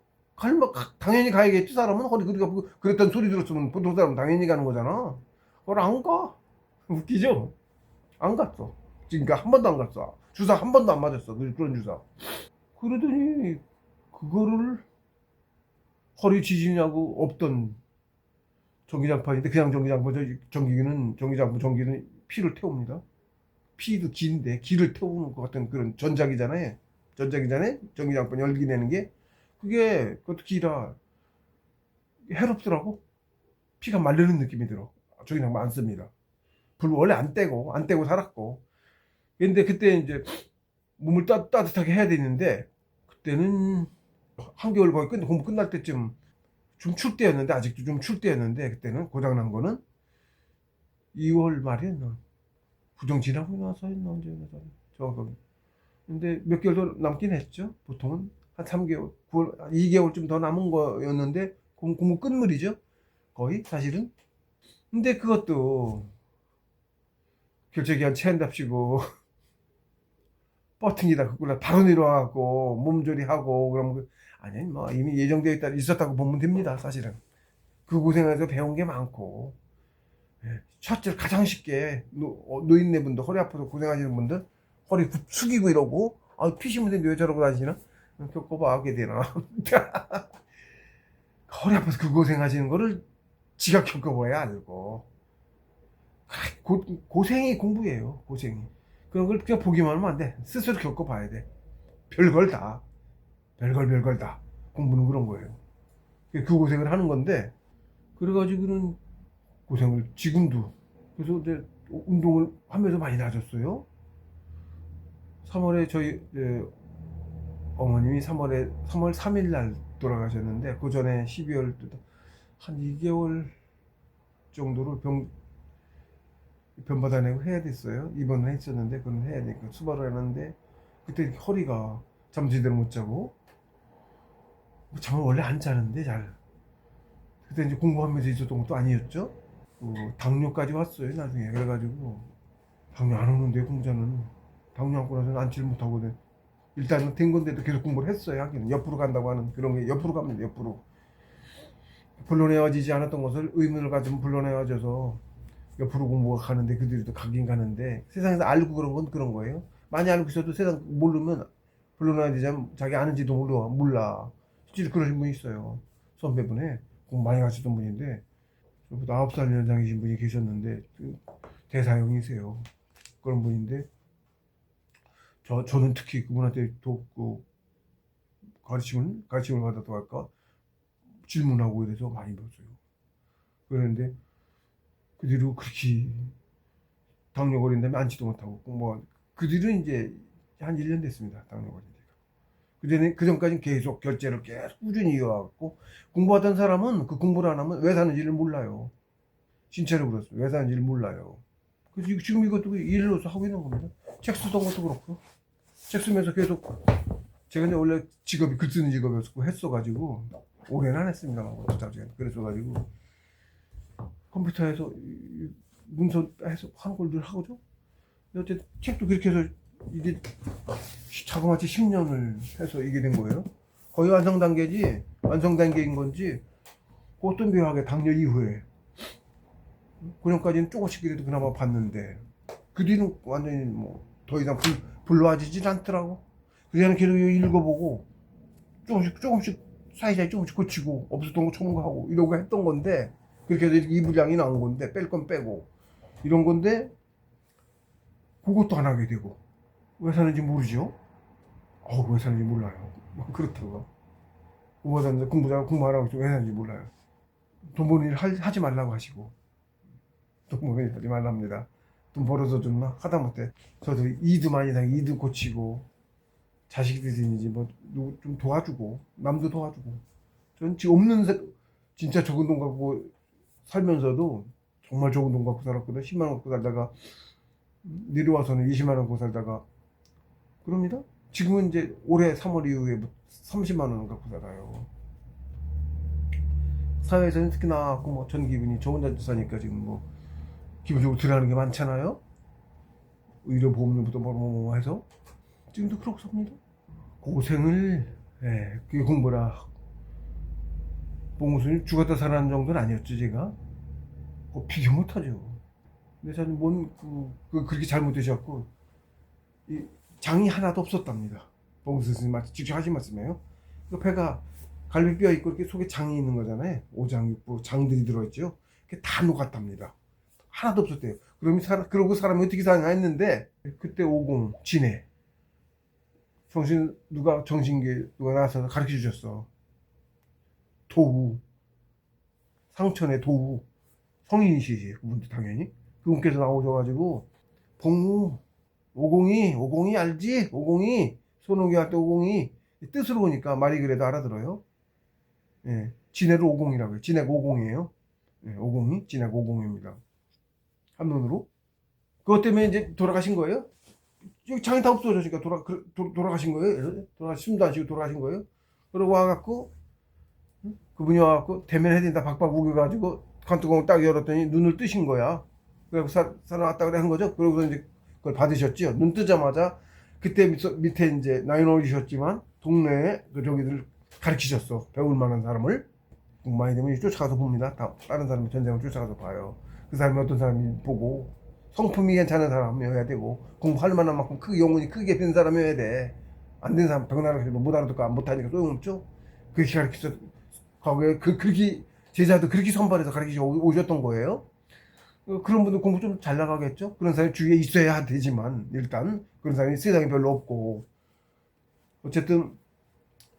당연히 가야겠지. 사람은 허리 그러니까 그랬던 소리 들었으면 보통 사람은 당연히 가는 거잖아. 그걸 안 가. 웃기죠? 안 갔어. 그러니까 한 번도 안 갔어. 주사 한 번도 안 맞았어. 그런 주사. 그러더니 그거를 허리 지지냐고 없던 전기장판인데 그냥 전기기는 피를 태웁니다. 피도 기인데 기를 태우는 것 같은 그런 전자기잖아요. 전기장판 열기 내는 게 그게 그것도 기라 해롭더라고. 피가 마르는 느낌이 들어. 전기장판 안 씁니다. 불 원래 안 떼고 살았고. 근데 그때 이제 몸을 따뜻하게 해야 되는데 그때는 한겨울 거의 공부 끝날 때쯤 좀 출 때였는데 아직도 좀 출 때였는데 그때는 고장난 거는 2월 말이었나 부정 지나고 나서였나 언제였나 정확하게. 근데 몇 개월 더 남긴 했죠. 보통은 한 3개월 9월 2개월쯤 더 남은 거였는데 공부 끝물이죠 거의 사실은. 근데 그것도 결제기한 체한답시고 버팅이다 그걸로 바로 내려와갖고 몸조리하고 그러면 아니 뭐 이미 예정되어 있었다고 보면 됩니다. 사실은 그 고생해서 배운 게 많고. 첫째 가장 쉽게 노인네분들 허리 아파서 고생하시는 분들 허리 숙이고 이러고 피시문인데 왜 저러고 다니시나 겪어봐 하게 되나. 허리 아파서 그 고생하시는 거를 지가 겪어봐야 알고. 고생이 공부예요. 고생이 그런 걸 그냥 보기만 하면 안 돼. 스스로 겪어봐야 돼. 별걸 다 공부는 그런 거예요. 그 고생을 하는 건데 그래가지고는 고생을 지금도 그래서 이제 운동을 하면서 많이 나아졌어요. 3월에 저희 어머님이 3월 3일 날 돌아가셨는데 그 전에 12월 한 2개월 정도를 변 받아내고 해야 됐어요. 입원을 했었는데 그건 해야 되니까 수발을 했는데 그때 허리가 잠 제대로 못 자고 잠을 원래 안 자는데 잘 그때 이제 공부하면서 있었던 것도 아니었죠. 당뇨까지 왔어요 나중에. 그래가지고 당뇨 안 오는데 공자는 당뇨 안고 나서는 앉지를 못하거든. 일단은 된 건데도 계속 공부를 했어요. 하기는 옆으로 간다고 하는 그런 게 옆으로 가면 옆으로 불러내어지지 않았던 것을 의문을 가지면 불러내어져서 옆으로 공부가 가는데 그들이 또 가긴 가는데 세상에서 알고 그런 건 그런 거예요. 많이 알고 있어도 세상 모르면 불러내어지지 않으면 자기 아는지도 몰라. 실제로 그러신 분이 있어요. 선배분에 공부 많이 가시던 분인데 저보다 9살 연장이신 분이 계셨는데 대사형이세요. 그런 분인데 저는 특히 그분한테 가르침을 받았다고 할까 질문하고 이래서 많이 배웠어요. 그런데 그 뒤로 그렇게 당뇨 걸린 다음에 앉지도 못하고 그 뒤로 이제 한 1년 됐습니다. 당뇨 걸린 지가. 그 전까지는 계속 결제를 계속 꾸준히 이어왔고 공부하던 사람은 그 공부를 안 하면 왜 사는지를 몰라요. 진짜로 그렇습니다. 왜 사는지를 몰라요. 그래서 지금 이것도 일로서 하고 있는 겁니다. 책 쓰던 것도 그렇고 책 쓰면서 계속 제가 이제 원래 직업이 글 쓰는 직업이었고 했어가지고 오래는 안 했습니다. 그랬어가지고 컴퓨터에서 문서해서 하는 걸 늘 하거든요. 어쨌든 책도 그렇게 해서 이게 자그마치 10년을 해서 이게 된 거예요. 거의 완성 단계인 건지 그 어떤 교육하게 당뇨 이후에 그 전까지는 조금씩이라도 그나마 봤는데 그 뒤는 완전히 더 이상 불러와지질 않더라고. 그전에는 계속 읽어보고 조금씩 사이사이 조금씩 고치고 없었던 거 첨가하고 이러고 했던 건데 그렇게 해서 이렇게 이불량이 나온 건데 뺄 건 빼고 이런 건데 그것도 안 하게 되고 왜 사는지 모르죠. 왜 사는지 몰라요. 그렇다고 공부하라고 왜 사는지 몰라요. 돈 버는 일 하지 말라고 하시고 돈 버는 일 하지 말랍니다. 돈 벌어서 좀 하다못해 저도 이도 많이 나고 이도 고치고 자식들이든지 뭐 좀 도와주고 남도 도와주고 전 지금 진짜 적은 돈 갖고 살면서도 정말 적은 돈 갖고 살았거든. 10만 원 갖고 살다가 내려와서는 20만 원 갖고 살다가 그럽니다. 지금은 이제 올해 3월 이후에 30만 원 갖고 살아요. 사회에서는 특히나 뭐 전 기분이 저 혼자 사니까 지금 뭐 기본적으로 들어가는 게 많잖아요. 의료보험료부터 뭐 해서 지금도 그렇고 삽니다. 고생을 그게 공부라. 봉수님 죽었다 살아난 정도는 아니었죠 제가. 비교 못하죠. 근데 저는 그렇게 잘못되셨고 장이 하나도 없었답니다. 봉수 스님 직접 하신 말씀이에요. 그 배가 갈비뼈 있고 이렇게 속에 장이 있는 거잖아요. 오장 육부 장들이 들어있죠. 그게 다 녹았답니다. 하나도 없었대요. 그러고 사람이 어떻게 사냐 했는데 그때 50 진해 정신계 누가 나와서 가르쳐 주셨어. 도우 상천의 도우 성인이시지 그분도 당연히 그분께서 나오셔가지고 봉우 50이 알지? 50이 손오기한테 50이 뜻으로 보니까 말이 그래도 알아들어요. 예, 진해를 50이라고 해요. 진해가 50이에요. 예, 50이 진해가 50입니다. 한눈으로 그것 때문에 이제 돌아가신 거예요? 여기 장이 다 없어졌으니까 돌아가신 거예요? 숨도 안 쉬고 돌아가신 거예요? 그러고 와갖고 그분이 와갖고 대면해야 된다 박박 우겨가지고 관뚜껑을 딱 열었더니 눈을 뜨신 거야. 그래서 사람 왔다 그래 한 거죠. 그러고 이제 그걸 받으셨죠. 눈 뜨자마자 그때 밑에 이제 나이는 어리셨지만 동네에 저기들 가르치셨어. 배울 만한 사람을 공부 많이 되면 쫓아가서 봅니다. 다른 사람이 전쟁을 쫓아가서 봐요. 그 사람이 어떤 사람이 보고 성품이 괜찮은 사람이어야 되고 공부할 만한 만큼 영혼이 크게 된 사람이어야 돼. 안 된 사람 병나라 해도 못 알아듣고 못하니까 소용없죠. 그렇게 가르치서 거기에 그렇게 제자도 그렇게 선발해서 가르치셔 오셨던 거예요. 그런 분들 공부 좀 잘 나가겠죠. 그런 사람이 주위에 있어야 되지만 일단 그런 사람이 세상에 별로 없고 어쨌든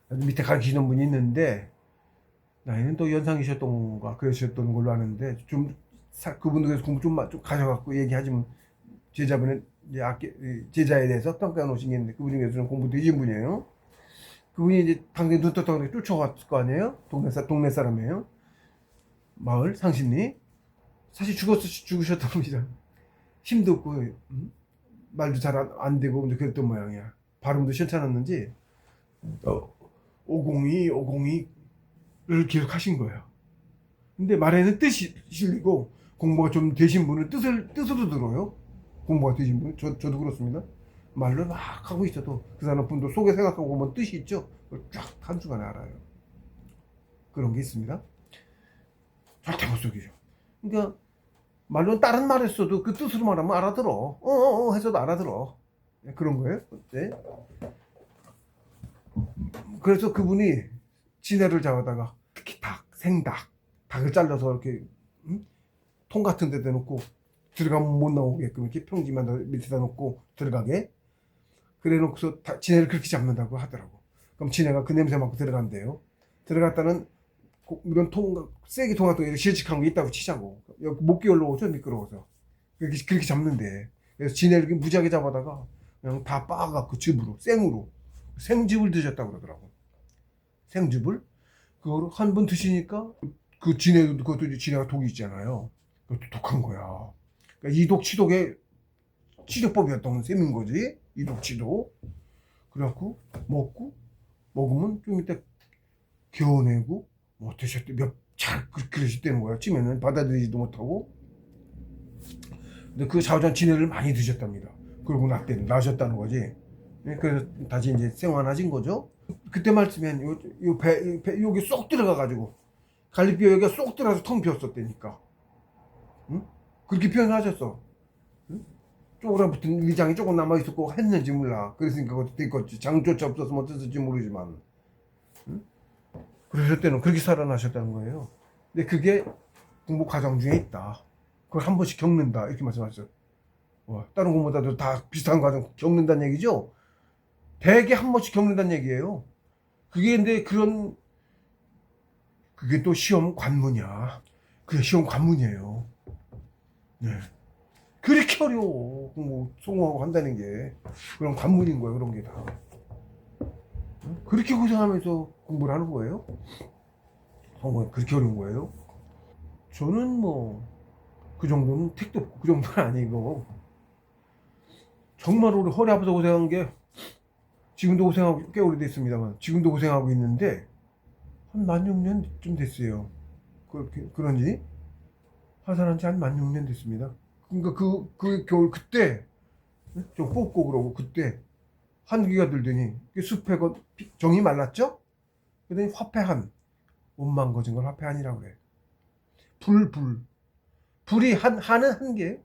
밑에 가르치시는 분이 있는데 나이는 또 연상이셨던가 그러셨던 걸로 아는데 좀 그분들께서 공부 좀 가져갖고 얘기하지만 제자분은 이제 제자에 대해서 평가해 놓으신 게 있는데 그분께서는 공부 되신 분이에요. 그분이 이제 당연히 눈 떴다고 쫓아왔을 거 아니에요? 동네 사람이에요. 마을 상신리 사실 죽으셨답니다. 힘도 없고 말도 잘 안 되고 근데 그랬던 모양이야. 발음도 시원찮았는지 502를 기억하신 거예요. 근데 말에는 뜻이 실리고 공부가 좀 되신 분은 뜻으로 들어요. 공부가 되신 분 저도 그렇습니다. 말로 막 하고 있어도 그 사람 분도 속에 생각하고 보면 뜻이 있죠. 그걸 쫙 한순간에 알아요. 그런 게 있습니다. 절대 못 속이죠. 그러니까 말로는 다른 말 했어도 그 뜻으로 말하면 알아들어. 해서도 알아들어. 그런 거예요. 네. 그래서 그분이 진해를 잡아다가 특히 닭을 잘라서 이렇게 통 같은 데다 놓고 들어가면 못 나오게끔 이렇게 평지만 밑에다 놓고 들어가게 그래 놓고서 진해를 그렇게 잡는다고 하더라고. 그럼 진해가 그 냄새 맡고 들어간대요. 들어갔다는 이런 쐐기 통 같은 거 실직한 게 있다고 치자고. 여기 못 끼올라오죠 미끄러워서. 그렇게 잡는데. 그래서 진해를 이렇게 무지하게 잡아다가 그냥 다 빻아갖고 생으로 생즙을 드셨다고 그러더라고. 생즙을 그거를 한 번 드시니까 그것도 진해가 독이 있잖아요. 그것도 독한 거야. 그러니까 이독치독의 치료법이었던 셈인 거지. 이독치독. 그래갖고 먹으면 좀 이따 겨워내고 뭐 드셨대 그러셨다는 거야. 찜에는 받아들이지도 못하고. 근데 그 좌우장 진해를 많이 드셨답니다. 그러고 나셨다는 거지. 그래서 다시 이제 생환하신 거죠. 그때 말씀엔 여기 쏙 들어가가지고 갈비뼈 여기가 쏙 들어가서 텅 비었었다니까. 응? 그렇게 표현하셨어. 응? 쪼그라붙은 위장이 조금 남아있었고 했는지 몰라. 그랬으니까 그것도 됐겠지. 장조차 없었으면 어땠을지 모르지만 그러실 때는 그렇게 살아나셨다는 거예요. 근데 그게 공부 과정 중에 있다. 그걸 한 번씩 겪는다. 이렇게 말씀하셨어요. 다른 공부다도 다 비슷한 과정 겪는다는 얘기죠. 대개 한 번씩 겪는다는 얘기예요. 그게 근데 그게 또 시험 관문이야. 그게 시험 관문이에요. 네. 그렇게 어려워. 공부 성공하고 한다는 게. 그런 관문인 거예요. 그런 게 다. 그렇게 고생하면서 공부를 하는 거예요. 성공이 그렇게 어려운 거예요. 저는 뭐 그 정도는 택도 없고 그 정도는 아니고 정말 우리 허리 아파서 고생한 게 지금도 고생하고 꽤 오래됐습니다만 지금도 고생하고 있는데 한 만 6년쯤 됐어요. 그런지 하산한 지 한 만 6년 됐습니다. 그러니까 그 겨울 그때 좀 뽑고 그러고 그때 한기가 들더니 숲에 정이 말랐죠? 그러더니 화폐한 옷만 거진 걸 화폐한이라고 그래. 불이 한은 한 개.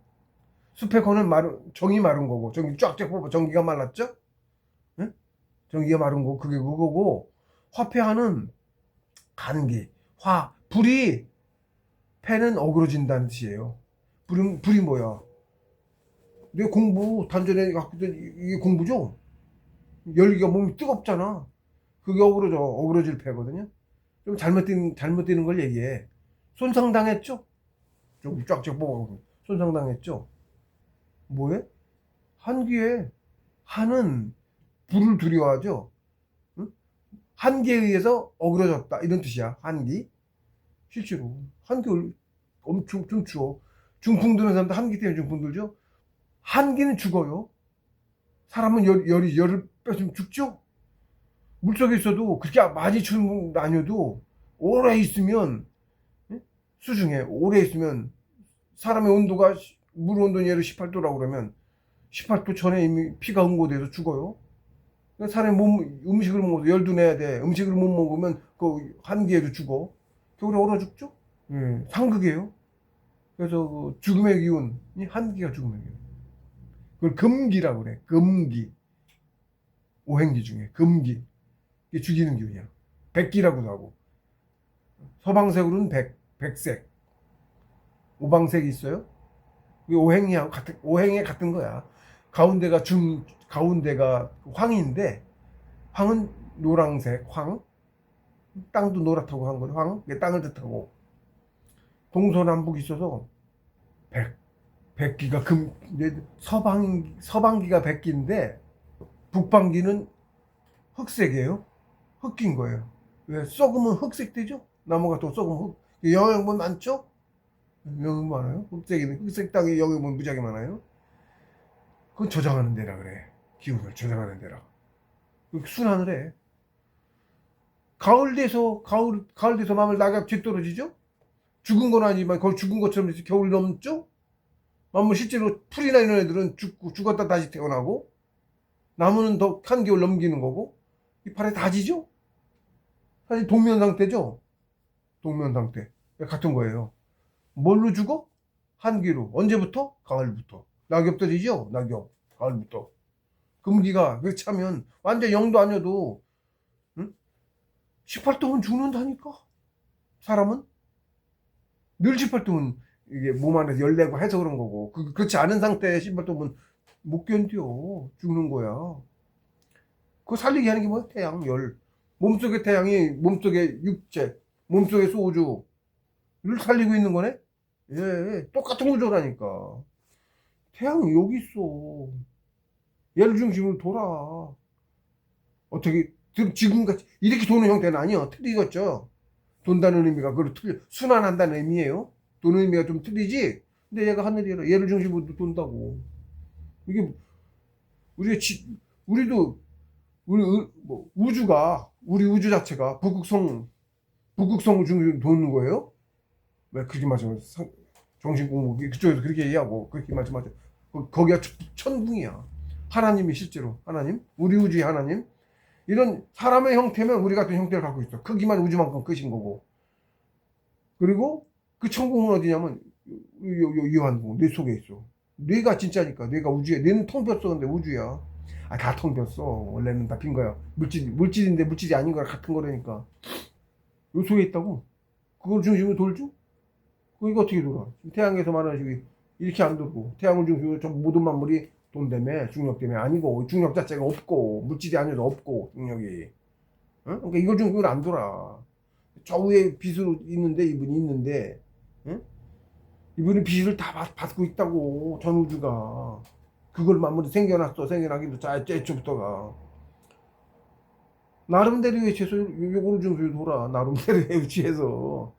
숲에 거는 정이 마른 거고 정이 쫙쫙 뽑아 전기가 말랐죠? 네? 전기가 마른 거 그게 그거고 화폐한은 간기 불이 패는 어그러진다는 뜻이에요. 불이 뭐야? 내 공부 단전에 학교들 이게 공부죠? 열기가 몸이 뜨겁잖아. 그게 어그러질 패거든요. 좀 잘못되는 걸 얘기해. 손상당했죠? 좀 쫙쫙 뽑아보고 손상당했죠? 뭐해? 한기에 한은 불을 두려워하죠. 응? 한기에 의해서 어그러졌다 이런 뜻이야. 한기. 실제로 한기 엄청 좀 추워. 중풍 드는 사람도 한기 때문에 중풍 들죠. 한기는 죽어요. 사람은 열을 뺏으면 죽죠. 물속에 있어도 그렇게 많이 추운 거 아니어도 오래 있으면 수중에 오래 있으면 사람의 온도가 물 온도 예를 18도라고 그러면 18도 전에 이미 피가 응고돼서 죽어요. 그러니까 사람이 음식을 먹어도 열도 내야 돼. 음식을 못 먹으면 그 한기에도 죽어. 겨울에 얼어 죽죠? 상극이에요. 그래서 그 죽음의 기운이 한기가 죽음의 기운. 그걸 금기라고 그래. 금기. 오행기 중에 금기. 이게 죽이는 기운이야. 백기라고도 하고. 서방색으로는 백색. 오방색이 있어요. 오행에 같은 거야. 가운데가 황인데, 황은 노란색, 땅도 노랗다고 한 거죠. 땅을 뜻하고. 동서남북 있어서, 백기가 서방기가 백기인데, 북방기는 흑색이에요. 흑기인 거예요. 왜? 썩으면 흑색 되죠? 나무가 또 썩으면 영양분 많죠? 영양분 많아요. 흑색 땅에 영양분 무지하게 많아요. 그건 저장하는 데라 그래. 기운을 저장하는 데라. 순환을 해. 가을 돼서 마음을 낙엽 떨어지죠? 죽은 건 아니지만 거의 죽은 것처럼 겨울 넘죠? 만물 실제로 풀이나 이런 애들은 죽었다 다시 태어나고 나무는 더 한겨울 넘기는 거고 이파래 다지죠? 사실 동면 상태죠? 동면 상태. 같은 거예요. 뭘로 죽어? 한기로. 언제부터? 가을부터. 낙엽 떨어지죠? 낙엽. 가을부터. 금기가 그렇게 차면 완전 0도 아니어도 18도면 죽는다니까. 사람은 늘 18도면 이게 몸 안에서 열 내고 해서 그런 거고 그렇지 않은 상태에 18도면 못 견뎌. 죽는 거야. 그거 살리게 하는 게 뭐야? 태양, 열. 몸속의 태양이 몸속의 육체, 몸속의 소주를 살리고 있는 거네? 예, 똑같은 구조라니까. 태양이 여기 있어. 얘를 중심으로 돌아. 어떻게, 지금같이, 이렇게 도는 형태는 아니야. 틀리겠죠? 돈다는 의미가, 순환한다는 의미예요. 도는 의미가 좀 틀리지? 근데 얘가 하늘이라, 얘를 중심으로 돈다고. 이게, 우리도, 우리 우주 자체가 북극성을 중심으로 도는 거예요? 왜 그렇게 말씀하세요? 정신공부, 그쪽에서 그렇게 얘기하고, 그렇게 말씀하죠. 거기가 천궁이야. 하나님이 실제로, 우리 우주의 하나님. 이런 사람의 형태면 우리 같은 형태를 갖고 있어. 크기만 우주만큼 크신 거고. 그리고 그 천궁은 어디냐면, 유한궁, 뇌 속에 있어. 뇌가 진짜니까, 뇌가 우주야. 뇌는 텅 ቢ었어. 근데 우주야. 다 텅 ቢ었어. 원래는 다 빈 거야. 물질인데 물질이 아닌 거랑 같은 거라니까. 요 속에 있다고. 그걸 중심으로 돌죠? 이거 어떻게 돌아? 태양에서 말하는 식이 이렇게 안 돌고, 태양을 중심으로 전 모든 만물이 돈다며, 중력 때문에. 아니고, 중력 자체가 없고, 물질이 아니어서 없고, 중력이. 응? 그러니까 이걸 중심으로 안 돌아. 저 위에 빛으로 있는데, 이분이 있는데, 응? 이분이 빛을 다 받고 있다고, 전 우주가. 그걸 만물이 생겨났어, 생겨나기도 애초부터가. 나름대로의 취해서 요거를 좀 돌아. 나름대로의 취해서.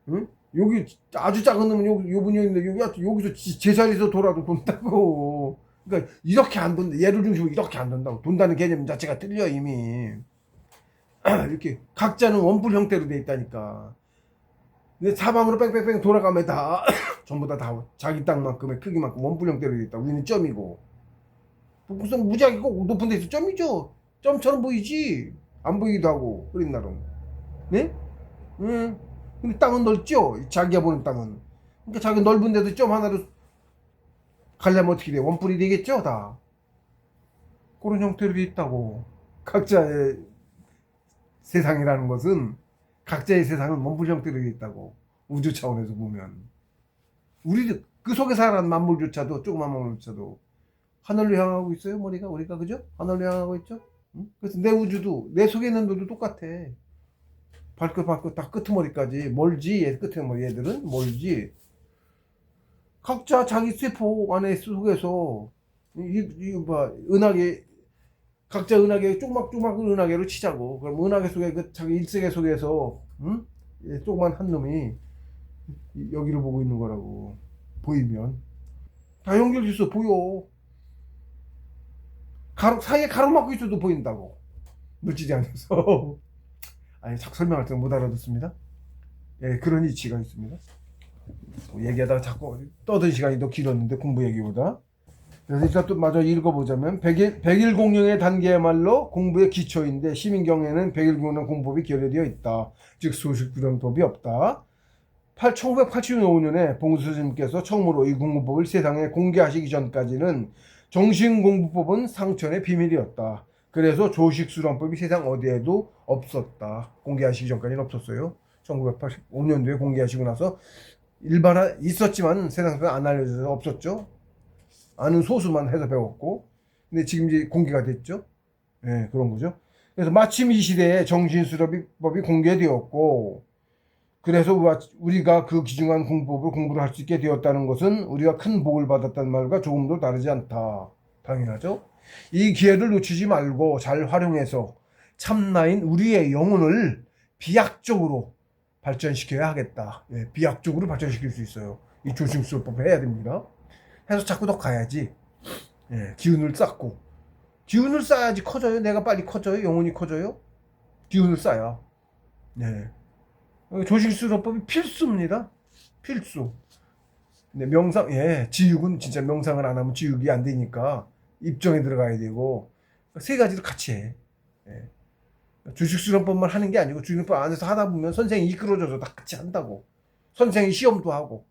응? 여기 아주 작은 놈은 요 분이 있는데 여기서 제자리에서 돌아도 돈다고. 그러니까 이렇게 안 돈다. 얘를 중심으로 이렇게 안 돈다고. 돈다는 개념 자체가 틀려 이미. 이렇게 각자는 원뿔 형태로 돼 있다니까. 근데 사방으로 뺑뺑뺑 돌아가면 다 전부 다 자기 땅만큼의 크기만큼 원뿔 형태로 돼 있다. 우리는 점이고. 무슨 무지하고 높은 데서 점이죠. 점처럼 보이지. 안 보이기도 하고 그린 나름. 네? 응. 근데 땅은 넓죠. 자기가 보는 땅은. 그러니까 자기 넓은 데도 점 하나로 가려면 어떻게 돼? 원뿔이 되겠죠, 다. 그런 형태로 돼 있다고. 각자의 세상이라는 것은 각자의 세상은 원뿔 형태로 돼 있다고. 우주 차원에서 보면. 우리도 그 속에 살아가는 만물조차도 조그만 만물조차도 하늘로 향하고 있어요, 머리가. 우리가 그죠? 하늘로 향하고 있죠. 응? 그래서 내 우주도 내 속에 있는 너도 똑같아. 발끝 다 끄트머리까지 멀지. 얘 끄트머리 얘들은 멀지. 각자 자기 세포 안에 속에서 뭐 은하계 각자 은하계 조그맣은 은하계로 치자고. 그럼 은하계 속에 그 자기 일세계 속에서 응? 조그만 한 놈이 여기를 보고 있는 거라고. 보이면 다 연결돼 있어. 보여. 사이에 가로막고 있어도 보인다고. 물질이 아니어서. 아니 자꾸 설명할 때 못 알아듣습니다. 예, 그런 이치가 있습니다. 얘기하다가 자꾸 떠든 시간이 더 길었는데 공부 얘기보다. 그래서 일단 또 마저 읽어보자면 백일 공령의 단계야말로 공부의 기초인데 시민경에는 백일 공령 공법이 결여되어 있다. 즉 소식구령법이 없다. 1985년에 봉수스님께서 처음으로 이 공부법을 세상에 공개하시기 전까지는 정신공부법은 상천의 비밀이었다. 그래서 조식수령법이 세상 어디에도 없었다. 공개하시기 전까지는 없었어요. 1985년도에 공개하시고 나서 일반화 있었지만 세상에서 안 알려져서 없었죠. 아는 소수만 해서 배웠고, 근데 지금 이제 공개가 됐죠. 예, 그런 거죠. 그래서 마침 이 시대에 정신수령법이 공개되었고, 그래서 우리가 그 귀중한 공법을 공부를 할 수 있게 되었다는 것은 우리가 큰 복을 받았다는 말과 조금도 다르지 않다. 당연하죠. 이 기회를 놓치지 말고 잘 활용해서 참나인 우리의 영혼을 비약적으로 발전시켜야 하겠다. 예, 비약적으로 발전시킬 수 있어요. 이 조심수법 해야 됩니다. 해서 자꾸 더 가야지. 예, 기운을 쌓고. 기운을 쌓아야지 커져요. 내가 빨리 커져요. 영혼이 커져요. 기운을 쌓아야. 예. 조식수로법이 필수입니다. 필수. 근데 명상, 예, 지육은 진짜 명상을 안 하면 지육이 안 되니까 입정에 들어가야 되고 세 가지를 같이 해. 예. 주식수련법만 하는 게 아니고 주식수련법 안에서 하다 보면 선생이 이끌어줘서 다 같이 한다고. 선생이 시험도 하고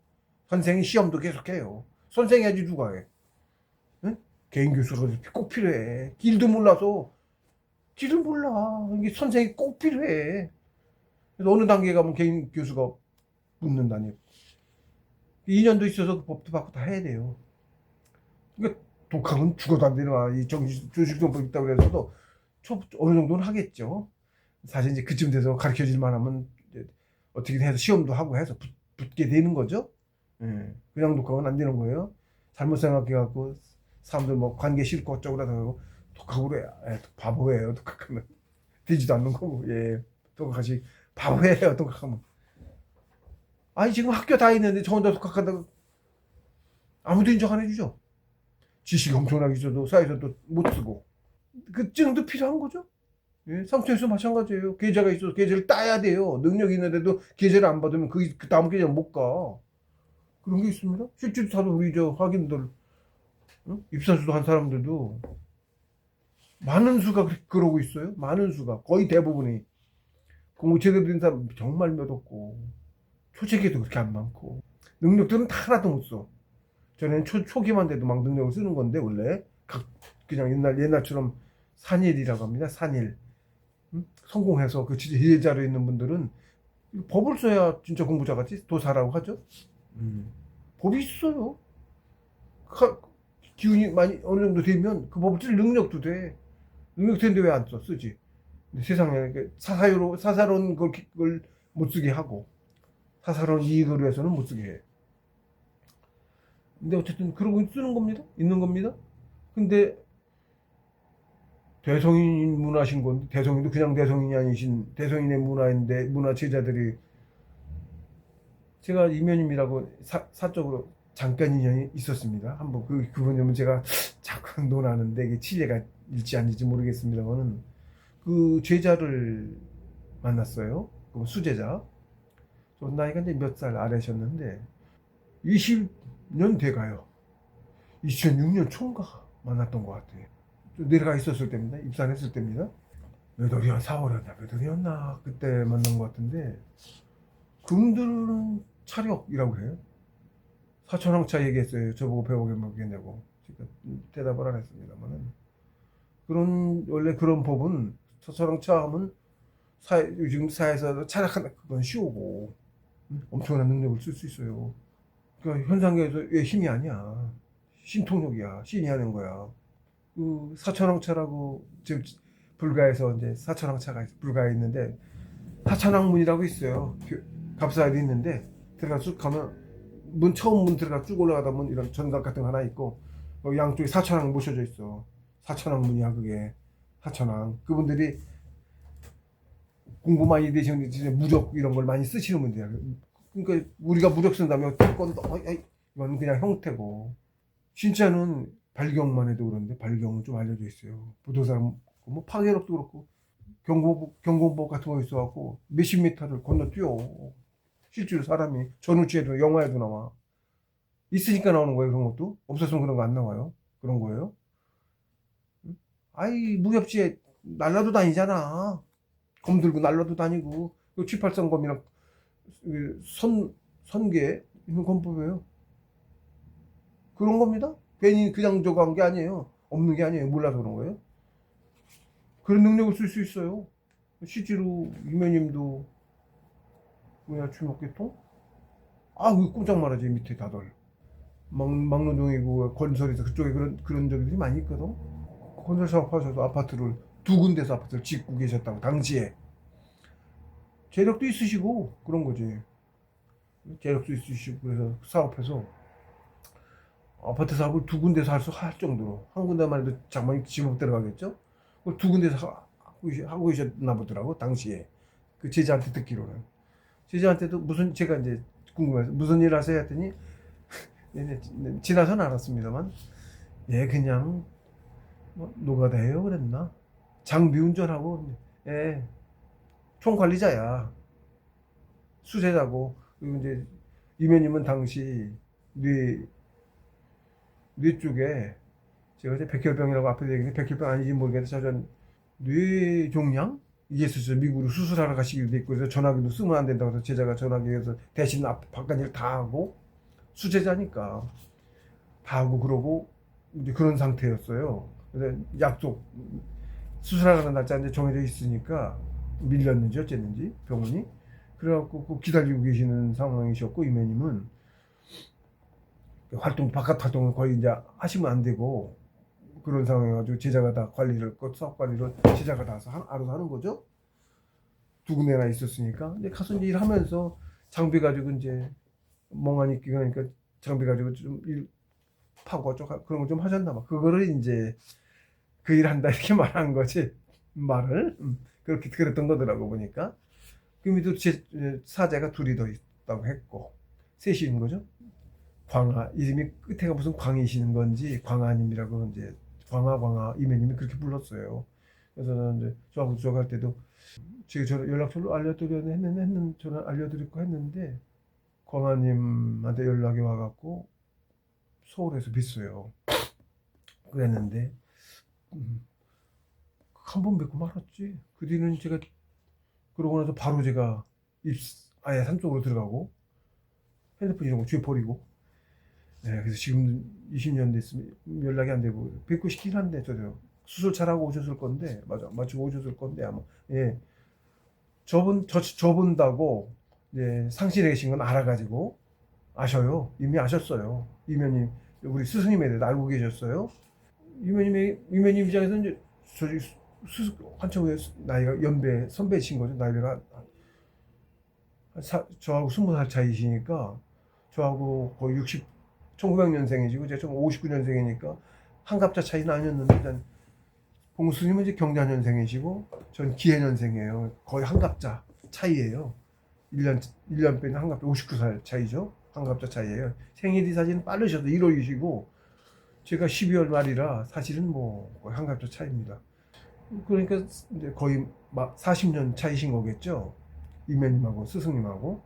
선생이 시험도 계속해요. 선생이 하지 누가 해? 응? 개인 교수가 꼭 필요해. 길도 몰라서 길을 몰라. 이게 선생이 꼭 필요해. 그래서 어느 단계 가면 개인 교수가 붙는다니. 2년도 있어서 그 법도 받고 다 해야 돼요. 그러니까 독학은 죽어도 안 되는 거야. 이 조직정법 있다고 그래서도 어느 정도는 하겠죠. 사실 이제 그쯤 돼서 가르쳐 줄 만하면 어떻게든 해서 시험도 하고 해서 붙게 되는 거죠. 예. 그냥 독학은 안 되는 거예요. 잘못 생각해갖고 사람들 뭐 관계 싫고 어쩌고 하고 독학으로 해. 예, 바보예요. 독학하면 되지도 않는 거고. 예. 독학하시 바보예요. 독학하면. 아니 지금 학교 다 있는데 저 혼자 독학한다고 아무도 인정 안 해주죠. 지식이 엄청나게 있어도 사회에서도 못 쓰고 그 증도 필요한 거죠. 예, 상처에서 마찬가지예요. 계좌가 있어서 계좌를 따야 돼요. 능력이 있는데도 계좌를 안 받으면 그 다음 계좌 못 가. 그런 게 있습니다. 실제로 다들 우리 저 학인들 응? 입사수도 한 사람들도 많은 수가 그러고 있어요. 많은 수가 거의 대부분이 공부 제대로 된 사람 정말 몇 없고 초체계도 그렇게 안 많고 능력들은 다 하나도 못 써. 전에는 초기만 돼도 막 능력을 쓰는 건데 원래 그냥 옛날처럼 산일이라고 합니다. 산일. 응? 성공해서 그 제자로 있는 분들은 법을 써야 진짜 공부자같이 도사라고 하죠. 법이 있어요. 기운이 많이 어느 정도 되면 그 법을 쓸 능력도 돼. 능력 되는데 왜 안 써? 쓰지. 근데 세상에 이렇게 사사로운 걸 못 쓰게 하고 사사로운 이익을 위해서는 못 쓰게 해. 근데 어쨌든 그러고 쓰는 겁니다. 있는 겁니다. 근데 대성인 문화신 건데 대성인도 그냥 대성인이 아니신 대성인의 문화인데 문화 제자들이 제가 이면임이라고 사적으로 잠깐 인연이 있었습니다. 한번 그분이면 제가 잠깐 논하는데 이게 치레가 일지 아닌지 모르겠습니다만은 그 제자를 만났어요. 그 수제자. 나이가 이제 몇 살 아래셨는데 20년 돼가요. 2006년 초인가 만났던 것 같아요. 내려가 있었을 때입니다. 입산했을 때입니다. 몇 월이 한 4월이었나 몇 월이었나 그때 만난 것 같은데 그분들은 차력이라고 해요. 사천왕차 얘기했어요. 저보고 배우게 먹겠냐고. 제가 대답을 안 했습니다만은 원래 그런 법은 사천왕차 하면 요즘 사회에서 차력하는 그건 쉬우고 엄청난 능력을 쓸 수 있어요. 그러니까 현상계에서의 힘이 아니야. 신통력이야. 신이 하는 거야. 그 사천왕차라고 지금 불가에서 이제 사천왕차가 불가에 있는데 사천왕문이라고 있어요. 갑사에도 있는데 들어가 쭉 가면 처음 문 들어가 쭉 올라가다 보면 이런 전각 같은 거 하나 있고 양쪽에 사천왕 모셔져 있어. 사천왕문이야 그게. 사천왕. 그분들이 공부 많이 되시는 무력 이런 걸 많이 쓰시는 분들이야. 그러니까 우리가 무력 쓴다면 이건 그냥 형태고 진짜는 발경만 해도 그런데 발경은 좀 알려져 있어요. 부도산 뭐 파괴력도 그렇고 경공복 같은 거 있어갖고 몇십 미터를 건너뛰어. 실제로 사람이 전우치에도 영화에도 나와. 있으니까 나오는 거예요. 그런 것도 없었으면 그런 거 안 나와요. 그런 거예요. 아이 무협지에 날라도 다니잖아. 검 들고 날라도 다니고 그 G83검이랑 선계 이런 검법이에요. 그런 겁니다. 괜히 그냥 저거 한 게 아니에요. 없는 게 아니에요. 몰라서 그런 거예요. 그런 능력을 쓸 수 있어요. 실제로 이면님도 뭐야 주먹개통? 그 꼼짝 말하지 밑에 다들 막노동이고 건설에서 그쪽에 그런 적들이 많이 있거든. 건설 사업하셔서 아파트를 두 군데서 아파트를 짓고 계셨다고 당시에 재력도 있으시고 그런 거지. 재력도 있으시고 그래서 사업해서 아파트 사업을 두 군데서 할 정도로 한 군데만 해도 장만이 지목 들어가겠죠. 그걸 두 군데서 하고 계셨나 보더라고 당시에 그 제자한테 듣기로는. 제자한테도 제가 이제 궁금해서 무슨 일 하세요 했더니 지나서는 알았습니다만 그냥 뭐 노가다예요 그랬나. 장비 운전하고 총관리자야. 수제자고. 그리고 이제 이면님은 당시 뇌 쪽에 제가 이제 백혈병이라고 앞에 얘기했는데 백혈병 아닌지 모르겠는데 저는 뇌종양 이게 있었어요. 미국으로 수술하러 가시기로 돼 있고 그래서 전화기도 쓰면 안 된다고 해서 제자가 전화기에서 대신 바깥일 다 하고 수제자니까 다 하고 그러고 이제 그런 상태였어요. 그래서 약속 수술하는 날짜 이제 정해져 있으니까 밀렸는지 어쨌는지 병원이 그래갖고 기다리고 계시는 상황이셨고 이면님은 바깥 활동을 거의 이제 하시면 안 되고 그런 상황이어가지고 제자가 다 사업 관리를 제자가 다 알아서 하는 거죠. 두 군데나 있었으니까. 근데 가서 이제 일하면서 장비 가지고 이제 멍하니 그러니까 장비 가지고 좀 파고 그런 거 좀 하셨나 봐. 그거를 이제 그 일 한다 이렇게 말한 거지. 말을. 그렇게 그랬던 거더라고 보니까. 그 밑으로 사제가 둘이 더 있다고 했고 셋인 거죠. 광하 이름이 끝에가 무슨 광이시는 건지 광하님이라고 이제 광하 이면님이 그렇게 불렀어요. 그래서 저는 이제 저하고 들어갈 때도 제가 연락처를 알려드리고 했는데 광하님한테 연락이 와갖고 서울에서 뵀어요. 그랬는데 한 번 뵙고 말았지. 그 뒤는 제가 그러고 나서 바로 제가 아예 산속으로 들어가고 핸드폰 이런 거 뒤에 버리고 그래서 지금 20년 됐으면 연락이 안 되고 뵙고 싶긴 한데 저도 수술 잘하고 오셨을 건데 맞아 마치고 오셨을 건데 아마 접은다고 이제 상실에 계신 건 알아가지고 아셔요. 이미 아셨어요. 이면님, 우리 스승님에 대해 알고 계셨어요. 이면님 입장에서는 이제 저기 한참 후에 나이가 연배 선배이신 거죠. 나이가 저하고 20살 차이시니까 저하고 거의 1900년생이시고 제가 59년생이니까 한갑자 차이는 아니었는데 일단 봉수님은 이제 경자년생이시고 전 기해년생이에요. 거의 한갑자 차이예요. 1년 빼는 한갑자 59살 차이죠. 한갑자 차이예요. 생일이 사실은 빠르셔도 1월이시고 제가 12월 말이라 사실은 뭐 거의 한갑자 차이입니다. 그러니까 이제 거의 막 40년 차이신 거겠죠. 이면님하고 스승님하고.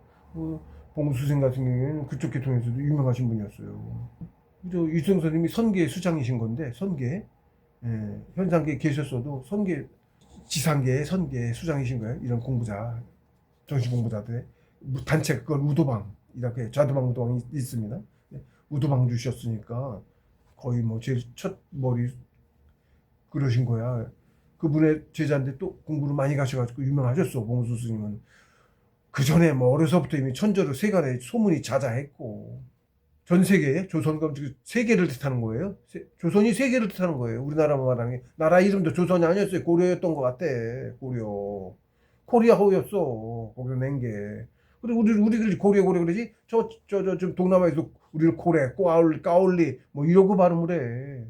봉수생 같은 경우에는 그쪽 계통에서도 유명하신 분이었어요. 저 유승선님이 선계 수장이신 건데 선계, 예, 현상계에 계셨어도 선계, 지상계의 선계 수장이신 거예요. 이런 공부자, 정신 공부자들의 단체, 그걸 우도방, 이렇게 좌도방 우도방이 있습니다. 우도방 주셨으니까 거의 뭐 제일 첫 머리 그러신 거야. 그분의 제자인데 또 공부를 많이 가셔가지고 유명하셨어. 봉수 스님은 그 전에 뭐 어려서부터 이미 천저를 세간에 소문이 자자했고 전 세계에 조선과 세계를 뜻하는 거예요. 조선이 세계를 뜻하는 거예요. 우리나라만 말하는 게 나라 이름도 조선이 아니었어요. 고려였던 것 같아. 고려. 코리아호였어. 거기서 낸 게. 그리고 우리들이 고려 그러지. 좀 동남아에서 우리를 고래, 까올리 뭐 이러고 발음을 해.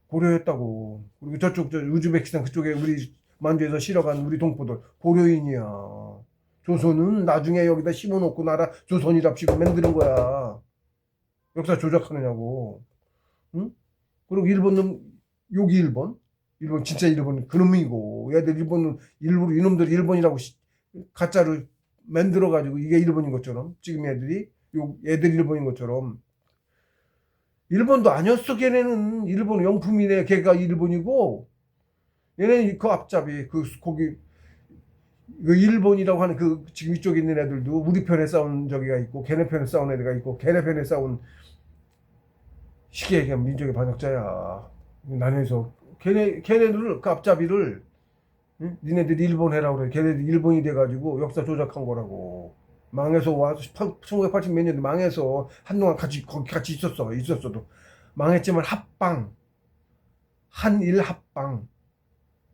고려였다고. 그리고 저쪽 우즈베키스탄 그쪽에 우리 만주에서 실어간 우리 동포들 고려인이야. 조선은 나중에 여기다 심어놓고 나라 조선이랍시고 만드는 거야. 역사 조작하느냐고. 응? 그리고 일본은 여기 일본 진짜 일본 그놈이고 얘들 일본은 일부러 이놈들이 일본이라고 가짜로 만들어가지고 이게 일본인 것처럼 지금 애들 일본인 것처럼 일본도 아니었어. 걔네는 일본 영품이네. 걔가 일본이고 얘네는 그 앞잡이 거기 그 일본이라고 하는 그 지금 이쪽에 있는 애들도 우리 편에 싸운 저기가 있고 걔네 편에 싸운 애들가 있고 걔네 편에 싸운 시계의 민족의 반역자야. 나눠서 걔네들을 그 앞잡이를 응? 니네들이 일본 해라고 그래. 걔네들 일본이 돼가지고 역사 조작한 거라고. 망해서 와서 1980 몇 년대 망해서 한동안 거기 같이 있었어도 망했지만 한일 합방.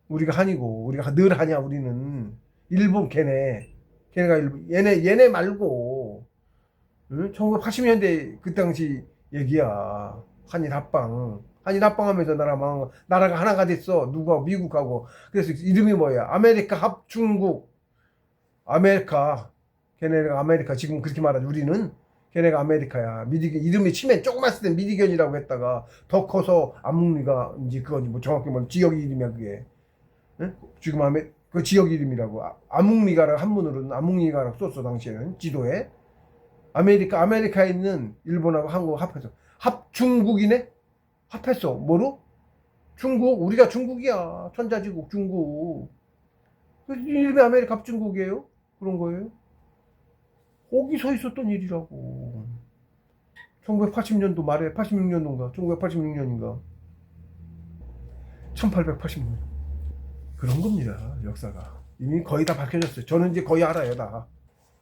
우리가 한이고 우리가 늘 하냐. 우리는 일본 걔네가 일본 얘네 말고 응? 1980년대 그 당시 얘기야. 한일 합방하면서 나라가 하나가 됐어. 누구하고 미국하고. 그래서 이름이 뭐야? 아메리카 합중국. 걔네가 아메리카. 지금 그렇게 말하지. 우리는 걔네가 아메리카야. 이름이 치면 조그만 쓸 때 미디견이라고 했다가 더 커서 암묵리가 이제 그거지. 뭐 정확히 뭐 지역 이름이야 그게. 응? 지금 그 지역 이름이라고. 암묵리가라 한문으로는 암묵리가라고 썼어 당시에는 지도에. 아메리카에 있는 일본하고 한국 합해서 합중국이네. 합했어. 뭐로? 중국. 우리가 중국이야. 천자지국 중국. 이름이 아메리카 합중국이에요. 그런 거예요. 거기서 있었던 일이라고. 1980년도 말에 86년도인가 1986년인가 1886년 그런 겁니다. 역사가 이미 거의 다 밝혀졌어요. 저는 이제 거의 알아요. 다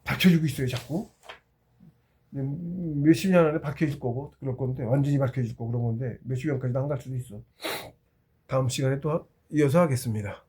밝혀지고 있어요. 자꾸 몇십 년 안에 밝혀질 거고 그럴 건데 완전히 밝혀질 거고 그런 건데 몇십 년까지도 안 갈 수도 있어. 다음 시간에 또 이어서 하겠습니다.